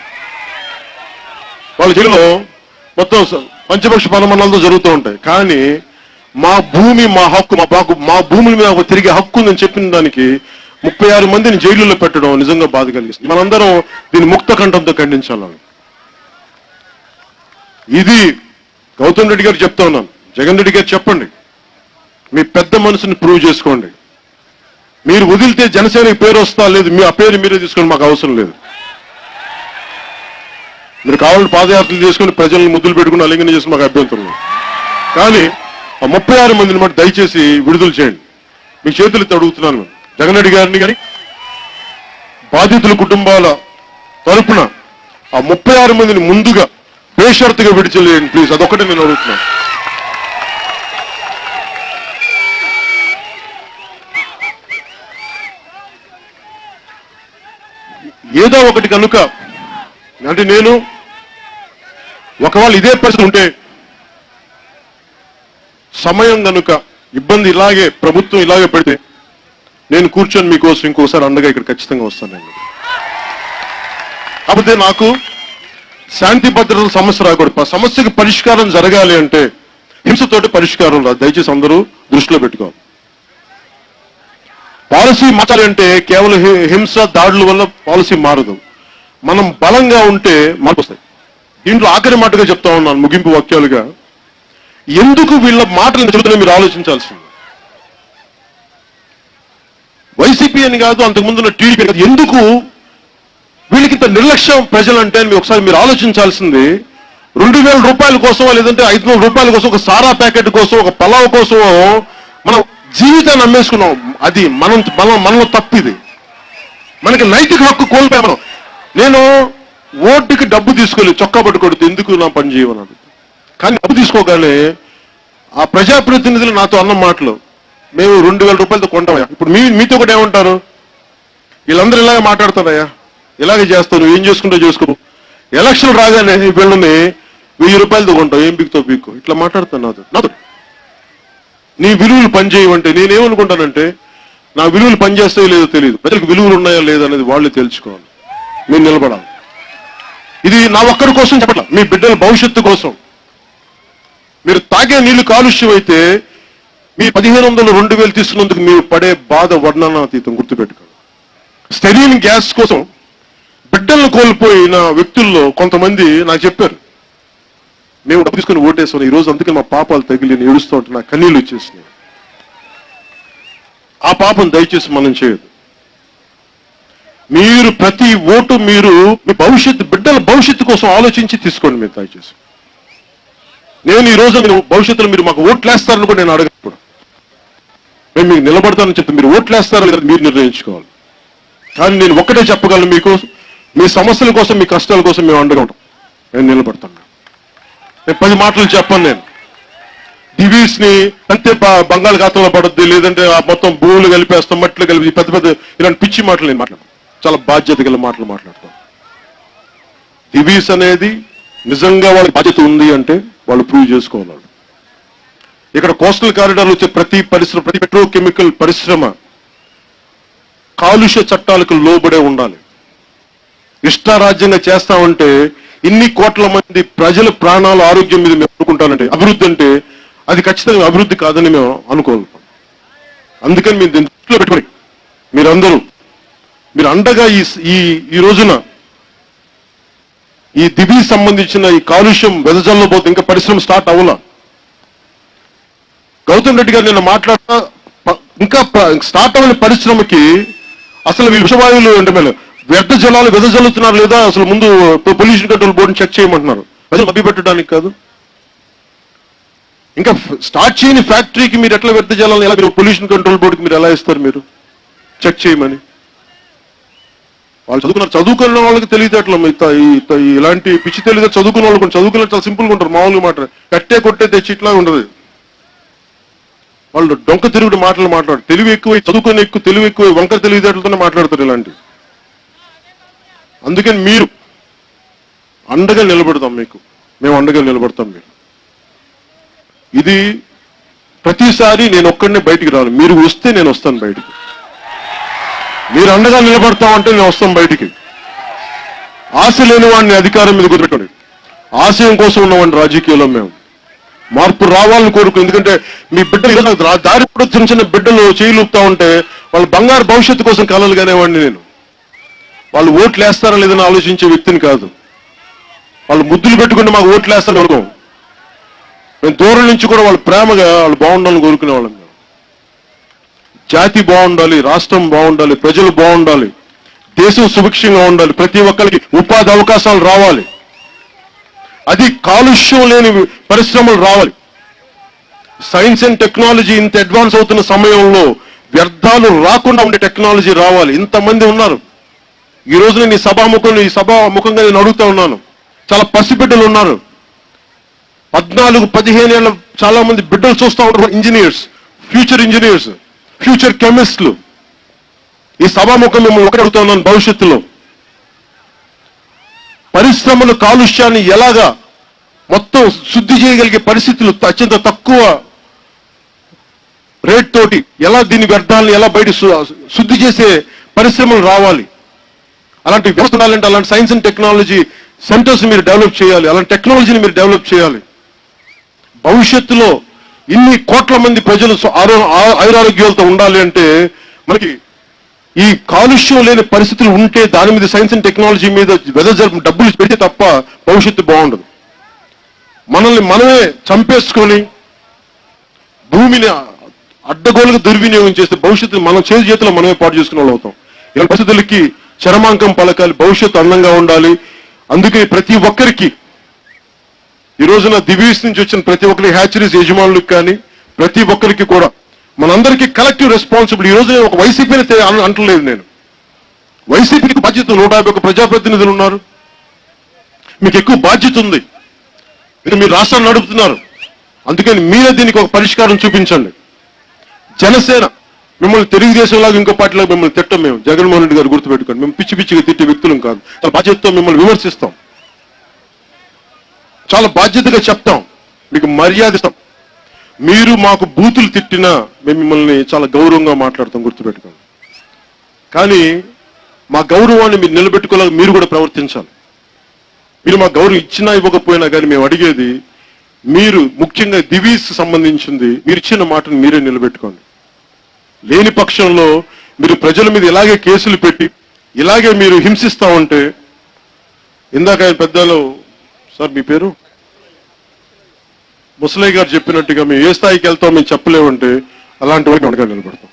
Speaker 2: వాళ్ళ జైల్లో మొత్తం పంచపక్ష పరమన్నాలతో జరుగుతూ ఉంటాయి. కానీ మా భూమి, మా హక్కు, మా భూముల మీద తిరిగే హక్కు ఉందని చెప్పిన దానికి 36 మందిని జైలులో పెట్టడం నిజంగా బాధ కలిగిస్తుంది. మనందరం దీన్ని ముక్త కంఠంతో ఖండించాలని. ఇది గౌతమ్ రెడ్డి గారు చెప్తా ఉన్నాను. జగన్ రెడ్డి గారు చెప్పండి, మీ పెద్ద మనసుని ప్రూవ్ చేసుకోండి. మీరు వదిలితే జనసేనకి పేరు వస్తా లేదు, మీ ఆ పేరు మీరే తీసుకోండి, మాకు అవసరం లేదు. మీరు కావాలని పాదయాత్రలు చేసుకుని ప్రజల్ని ముద్దులు పెట్టుకుని అలింగన చేసుకుని మాకు అభ్యంతరం లేదు. కానీ ఆ 36 మందిని మటు దయచేసి విడుదల చేయండి. మీ చేతులెత్తి అడుగుతున్నాను జగన్ రెడ్డి గారిని కానీ బాధితుల కుటుంబాల తరపున ఆ 36 మందిని ముందుగా బేషరతుగా విడిచిలేయండి ప్లీజ్. అదొక్కటే నేను అడుగుతున్నాను. ఏదో ఒకటి కనుక అంటే నేను ఒకవేళ ఇదే పరిస్థితి ఉంటే, సమయం కనుక ఇబ్బంది ఇలాగే ప్రభుత్వం ఇలాగే పెడితే నేను కూర్చొని మీకోసం ఇంకోసారి అండగా ఇక్కడ ఖచ్చితంగా వస్తానండి. కాకపోతే నాకు శాంతి భద్రతల సమస్య రాకూడదు. సమస్యకి పరిష్కారం జరగాలి అంటే హింసతోటి పరిష్కారం రాదు. దయచేసి అందరూ దృష్టిలో పెట్టుకోవాలి. పాలసీ మార్చాలంటే కేవలం హింస దాడుల వల్ల పాలసీ మారదు. మనం బలంగా ఉంటే మార్పు వస్తాయి. దీంట్లో ఆఖరి మాటగా చెప్తా ఉన్నాను, ముగింపు వాక్యాలుగా, ఎందుకు వీళ్ళ మాటలు చెబుతున్నా మీరు ఆలోచించాల్సింది. వైసీపీ అని కాదు, అంతకుముందున్న టీడీపీ కాదు, ఎందుకు వీళ్ళకి ఇంత నిర్లక్ష్యం ప్రజలంటే అని ఒకసారి మీరు ఆలోచించాల్సింది. 2000 రూపాయల కోసం లేదంటే 500 రూపాయల కోసం, ఒక సారా ప్యాకెట్ కోసం, ఒక పలావ్ కోసం మనం జీవితాన్ని అమ్మేసుకున్నాం. అది మనలో తప్పిది. మనకి నైతిక హక్కు కోల్పోయాం మనం. నేను ఓటుకి డబ్బు తీసుకోలేదు, చొక్కా పట్టుకొడుతూ ఎందుకు నా పని చేయమన్నాడు. కానీ డబ్బు తీసుకోగానే ఆ ప్రజాప్రతినిధులు నాతో అన్న మాటలు, మేము 2000 రూపాయలతో కొంటామయ్యా. ఇప్పుడు మీతో కూడా ఏమంటారు, వీళ్ళందరూ ఇలాగే మాట్లాడతారయ్యా, ఇలాగే చేస్తావు, నువ్వు ఏం చేసుకుంటావు చేసుకో, ఎలక్షన్ రాగానే వీళ్ళని 1000 రూపాయలతో కొంటావు, ఏం పీకుతో పీక్కో, ఇట్లా మాట్లాడుతాను నాతో. నీ విలువలు పనిచేయమంటే నేనేమనుకుంటానంటే, నా విలువలు పనిచేస్తాయో లేదో తెలియదు, ప్రజలకు విలువలు ఉన్నాయో లేదో అనేది వాళ్ళు తెలుసుకోవాలి. మీరు నిలబడాలి. ఇది నా ఒక్కరి కోసం చెప్పట్లా, మీ బిడ్డల భవిష్యత్తు కోసం. మీరు తాగే నీళ్లు కాలుష్యం అయితే మీ 1500 2000 తీసుకున్నందుకు మీరు పడే బాధ వర్ణనాతీతం, గుర్తుపెట్టుకోండి. స్టెరీన్ గ్యాస్ కోసం బిడ్డలను కోల్పోయిన వ్యక్తుల్లో కొంతమంది నాకు చెప్పారు, మేము డబ్బు తీసుకుని ఓటేస్తాం ఈరోజు, అందుకే మా పాపాలు తగిలి ఏడుస్తూ ఉంటే నా కన్నీళ్ళు వచ్చేసినాయి. ఆ పాపం దయచేసి మనం చేయదు. మీరు ప్రతి ఓటు మీరు మీ భవిష్యత్తు, బిడ్డల భవిష్యత్తు కోసం ఆలోచించి తీసుకోండి మీరు దయచేసి. నేను ఈ రోజు మీరు భవిష్యత్తులో మీరు మాకు ఓట్లేస్తారని కూడా నేను అడగను. మేము మీకు నిలబడతానని చెప్తే మీరు ఓట్లేస్తారో లేదా మీరు నిర్ణయించుకోవాలి. కానీ నేను ఒక్కటే చెప్పగలను, మీకు మీ సమస్యల కోసం మీ కష్టాల కోసం మేము అండగా ఉంటాం. నేను నిలబడతాను. నేను 10 మాటలు చెప్పను. నేను డివీస్ ని అంతే బంగాళాఖాతంలో పడద్ది, లేదంటే మొత్తం భూములు కలిపేస్తాం, మట్లు కలిపి పెద్ద పెద్ద ఇలాంటి పిచ్చి మాటలు నేను మాట్లాడతాను. చాలా బాధ్యత గల మాటలు మాట్లాడతాను. డివీస్ అనేది నిజంగా వాళ్ళకి బాధ్యత ఉంది అంటే వాళ్ళు ప్రూవ్ చేసుకోవాలి. ఇక్కడ కోస్టల్ కారిడార్లు వచ్చే ప్రతి పరిశ్రమ, ప్రతి పెట్రోకెమికల్ పరిశ్రమ కాలుష్య చట్టాలకు లోబడే ఉండాలి. ఇష్టారాజ్యంగా చేస్తామంటే ఇన్ని కోట్ల మంది ప్రజల ప్రాణాలు ఆరోగ్యం మీద మేము అనుకుంటానంటే అభివృద్ధి అంటే అది ఖచ్చితంగా అభివృద్ధి కాదని మేము అనుకోవాలి. అందుకని మీరు దీన్ని దృష్టిలో పెట్టుకొని మీరందరూ మీరు అండగా ఈ రోజున ఈ దివి సంబంధించిన ఈ కాలుష్యం వెదజల్లో పోతే ఇంకా పరిశ్రమ స్టార్ట్ అవ్వాల. గౌతమ్ రెడ్డి గారు నిన్న మాట్లాడుతా ఇంకా స్టార్ట్ అవ్వని పరిశ్రమకి అసలు వీళ్ళు విషవాయువులు అంటే మేము వ్యర్థ జలాలు వెదజల్లుతున్నారు లేదా అసలు ముందు పొల్యూషన్ కంట్రోల్ బోర్డుని చెక్ చేయమంటున్నారు. ప్రజలు మభ్య పెట్టడానికి కాదు. ఇంకా స్టార్ట్ చేయని ఫ్యాక్టరీకి మీరు ఎట్లా వ్యర్థ జలాలను ఎలా మీరు పొల్యూషన్ కంట్రోల్ బోర్డుకి మీరు ఎలా ఇస్తారు? మీరు చెక్ చేయమని వాళ్ళు చదువుకున్న వాళ్ళకి తెలియదేట్లా ఇలాంటి పిచ్చి తెలియదు. చదువుకున్న వాళ్ళు కొంచెం చదువుకున్న చాలా సింపుల్గా ఉంటారు. మామూలుగా మాట కట్టే కొట్టే తెచ్చి ఇట్లా ఉండదు. వాళ్ళు డొంక తిరుగుడు మాటలు మాట్లాడు. తెలివి ఎక్కువ, చదువుకుని ఎక్కువ, తెలివి ఎక్కువ, వంకర తెలివితేటలతోనే మాట్లాడతారు ఇలాంటి. అందుకని మీరు అండగా నిలబడతాం. మేము అండగా నిలబడతాం. మీరు ఇది ప్రతిసారి నేను ఒక్కడనే బయటికి రాను. మీరు వస్తే నేను వస్తాను బయటికి. మీరు అండగా నిలబడతామంటే నేను వస్తాను బయటికి. ఆశ లేని వాడిని అధికారం మీద కుదిపెట్టండి. ఆశయం కోసం ఉన్నవాడిని రాజకీయాల్లో మేము మార్పు రావాలని కోరుకు. ఎందుకంటే మీ బిడ్డలు దారి కూడా చిన్న చిన్న బిడ్డలు చేయలుపుతా ఉంటే వాళ్ళ బంగారు భవిష్యత్తు కోసం కలలు కానివ్వండి. నేను వాళ్ళు ఓట్లు వేస్తారా లేదని ఆలోచించే వ్యక్తిని కాదు. వాళ్ళు ముద్దులు పెట్టుకుంటే మాకు ఓట్లు వేస్తారని అనుకోం. మేము దూరం నుంచి కూడా వాళ్ళు ప్రేమగా వాళ్ళు బాగుండాలని కోరుకునే వాళ్ళం. జాతి బాగుండాలి, రాష్ట్రం బాగుండాలి, ప్రజలు బాగుండాలి, దేశం సుభిక్షంగా ఉండాలి, ప్రతి ఒక్కరికి ఉపాధి అవకాశాలు రావాలి, అది కాలుష్యం లేని పరిశ్రమలు రావాలి. సైన్స్ అండ్ టెక్నాలజీ ఇంత అడ్వాన్స్ అవుతున్న సమయంలో వ్యర్థాలు రాకుండా ఉండే టెక్నాలజీ రావాలి. ఇంతమంది ఉన్నారు. ఈ రోజు నేను ఈ సభాముఖంగా నేను అడుగుతా ఉన్నాను. చాలా పసిబిడ్డలు ఉన్నారు. 14-15 ఏళ్ళ చాలా మంది బిడ్డలు చూస్తూ ఉంటారు. ఇంజనీర్స్, ఫ్యూచర్ ఇంజనీర్స్, ఫ్యూచర్ కెమిస్టులు. ఈ సభాముఖం మిమ్మల్ని ఒకటి అడుగుతా ఉన్నాను. భవిష్యత్తులో పరిశ్రమలు కాలుష్యాన్ని ఎలాగా మొత్తం శుద్ధి చేయగలిగే పరిస్థితులు అత్యంత తక్కువ రేట్ తోటి ఎలా దీని వ్యర్థాలను ఎలా బయట శుద్ధి చేసే పరిశ్రమలు రావాలి. అలాంటి వ్యవస్థ ఉండాలంటే అలాంటి సైన్స్ అండ్ టెక్నాలజీ సెంటర్స్ మీరు డెవలప్ చేయాలి. అలాంటి టెక్నాలజీని మీరు డెవలప్ చేయాలి. భవిష్యత్తులో ఇన్ని కోట్ల మంది ప్రజలు ఆయురారోగ్యాలతో ఉండాలి అంటే మనకి ఈ కాలుష్యం లేని పరిస్థితులు ఉంటే దాని మీద సైన్స్ అండ్ టెక్నాలజీ మీద డబ్బులు పెడితే తప్ప భవిష్యత్తు బాగుండదు. మనల్ని మనమే చంపేసుకొని భూమిని అడ్డగోలుగా దుర్వినియోగం చేస్తే భవిష్యత్తు మనం చేతిలో మనమే పాటు చేసుకునే వాళ్ళు అవుతాం. ఇలాంటి పరిస్థితులకి చరమాంకం పలకాలి. భవిష్యత్తు అందంగా ఉండాలి. అందుకే ప్రతి ఒక్కరికి ఈ రోజున దివీస్ నుంచి వచ్చిన ప్రతి ఒక్కరికి, హ్యాచరీస్ యజమానులకు కానీ ప్రతి ఒక్కరికి కూడా మనందరికీ కలెక్టివ్ రెస్పాన్సిబిలిటీ. ఈ రోజు ఒక వైసీపీని అంటలేదు నేను. వైసీపీకి బాధ్యత 151 ప్రజాప్రతినిధులు ఉన్నారు. మీకు ఎక్కువ బాధ్యత ఉంది. మీరు రాష్ట్రాన్ని నడుపుతున్నారు. అందుకని మీరే దీనికి ఒక పరిష్కారం చూపించండి. జనసేన మిమ్మల్ని తెలుగుదేశంలాగా ఇంకో పార్టీలాగా మిమ్మల్ని తిట్టం. మేము జగన్మోహన్ రెడ్డి గారు గుర్తుపెట్టుకోండి. మేము పిచ్చి పిచ్చిగా తిట్టే వ్యక్తులం కాదు. చాలా బాధ్యతతో మిమ్మల్ని విమర్శిస్తాం. చాలా బాధ్యతగా చెప్తాం. మీకు మర్యాద ఇస్తాం. మీరు మాకు బూతులు తిట్టినా మేము మిమ్మల్ని చాలా గౌరవంగా మాట్లాడతాం. గుర్తుపెట్టుకోండి. కానీ మా గౌరవాన్ని మీరు నిలబెట్టుకోలేక మీరు కూడా ప్రవర్తించాలి. మీరు మా గౌరవం ఇచ్చినా ఇవ్వకపోయినా కానీ మేము అడిగేది మీరు ముఖ్యంగా దివీస్ సంబంధించింది మీరు ఇచ్చిన మాటను మీరే నిలబెట్టుకోండి. లేని పక్షంలో మీరు ప్రజల మీద ఇలాగే కేసులు పెట్టి ఇలాగే మీరు హింసిస్తా ఉంటే, ఇందాక ఆయన పెద్దలు సార్ మీ పేరు ముసలయ్య గారు చెప్పినట్టుగా మేము ఏ స్థాయికి వెళ్తాం మేము చెప్పలేమంటే అలాంటి వారికి అండగా నిలబడతాం.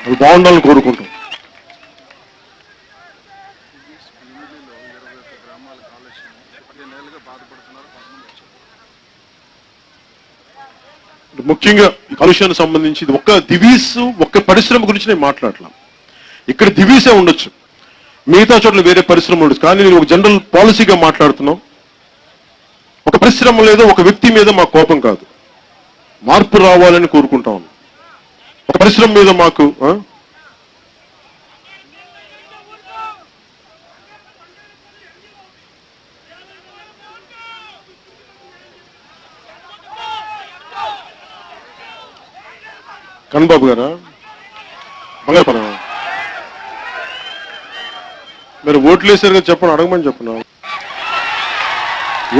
Speaker 2: అది బాగుండాలని కోరుకుంటాం. ముఖ్యంగా ఈ కాలుష్యానికి సంబంధించి ఇది ఒక్క దివీస్ ఒక్క పరిశ్రమ గురించి నేను మాట్లాడలా. ఇక్కడ దివీసే ఉండొచ్చు, మిగతా చోట్ల వేరే పరిశ్రమ ఉండొచ్చు. కానీ నేను ఒక జనరల్ పాలసీగా మాట్లాడుతున్నాం. ఒక పరిశ్రమ లేదా ఒక వ్యక్తి మీద మా కోపం కాదు, మార్పు రావాలని కోరుకుంటా ఉన్నాం. ఒక పరిశ్రమ మీద మాకు కన్నబాబు గారా బంగారపరా మీరు ఓట్లు వేసారు కదా, చెప్పండి, అడగమని చెప్పను.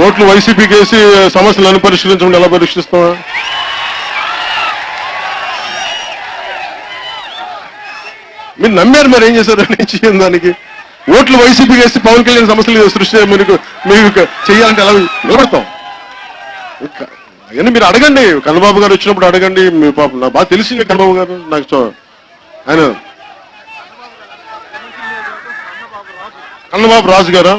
Speaker 2: ఓట్లు వైసీపీకి వేసి సమస్యలను పరిష్కరించమని ఎలా పరిష్కరిస్తావా? మీరు నమ్మారు, మరి ఏం చేశారు నేను చేయను దానికి? ఓట్లు వైసీపీకి వేసి పవన్ కళ్యాణ్ సమస్యలు సృష్టి మీకు చెయ్యాలంటే ఎలా నిలబడతాం? అవన్నీ మీరు అడగండి, కన్నబాబు గారు వచ్చినప్పుడు అడగండి. మీ పాపం నాకు బాగా తెలిసింది కన్నబాబు గారు, నాకు ఆయన కన్నబాబు రాజు గారా,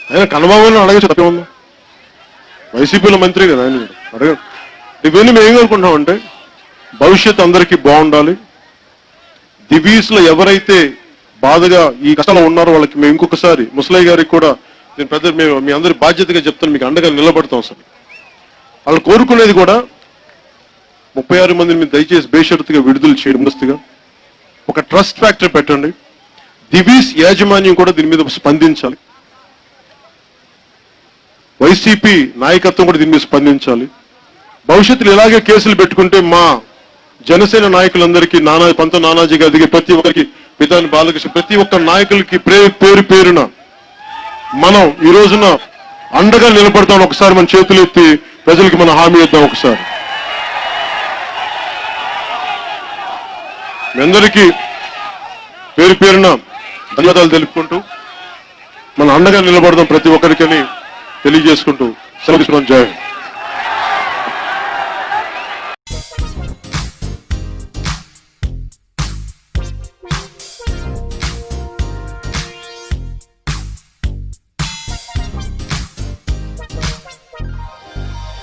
Speaker 2: ఆయన కన్నబాబు గారిని అడగచ్చు, తప్పేముంది? వైసీపీలో మంత్రి కదా ఆయన, అడగండి. ఇవన్నీ మేము ఏం కోరుకుంటున్నామంటే భవిష్యత్ అందరికీ బాగుండాలి. దివీస్ లో ఎవరైతే బాధగా ఈ కష్టాలు ఉన్నారో వాళ్ళకి మేము ఇంకొకసారి ముసలయ్య గారికి కూడా నేను పెద్ద మీ అందరి బాధ్యతగా చెప్తాను, మీకు అండగా నిలబడతాం. అసలు వాళ్ళు కోరుకునేది కూడా 36 మందిని మీరు దయచేసి బేషరతుగా విడుదల చేయడం, ముందస్తుగా ఒక ట్రస్ట్ ఫ్యాక్టరీ పెట్టండి. దివీస్ యాజమాన్యం కూడా దీని మీద స్పందించాలి, వైసీపీ నాయకత్వం కూడా దీని మీద స్పందించాలి. భవిష్యత్తులో ఇలాగే కేసులు పెట్టుకుంటే మా జనసేన నాయకులందరికీ పంత నానాజీగా దిగే ప్రతి ఒక్కరికి, పితాని బాలకృష్ణ, ప్రతి ఒక్క నాయకులకి పేరు పేరున మనం ఈ రోజున అండగా నిలబడతాం. ఒకసారి మన చేతులు ఎత్తి ప్రజలకి మనం హామీ ఇద్దాం. ఒకసారి మీ అందరికీ పేరు పేరున ధన్యవాదాలు తెలుపుకుంటూ మన అండగా నిలబడదాం ప్రతి ఒక్కరికని తెలియజేసుకుంటూ సెలవు తీసుకున్నాం. జై హింద్.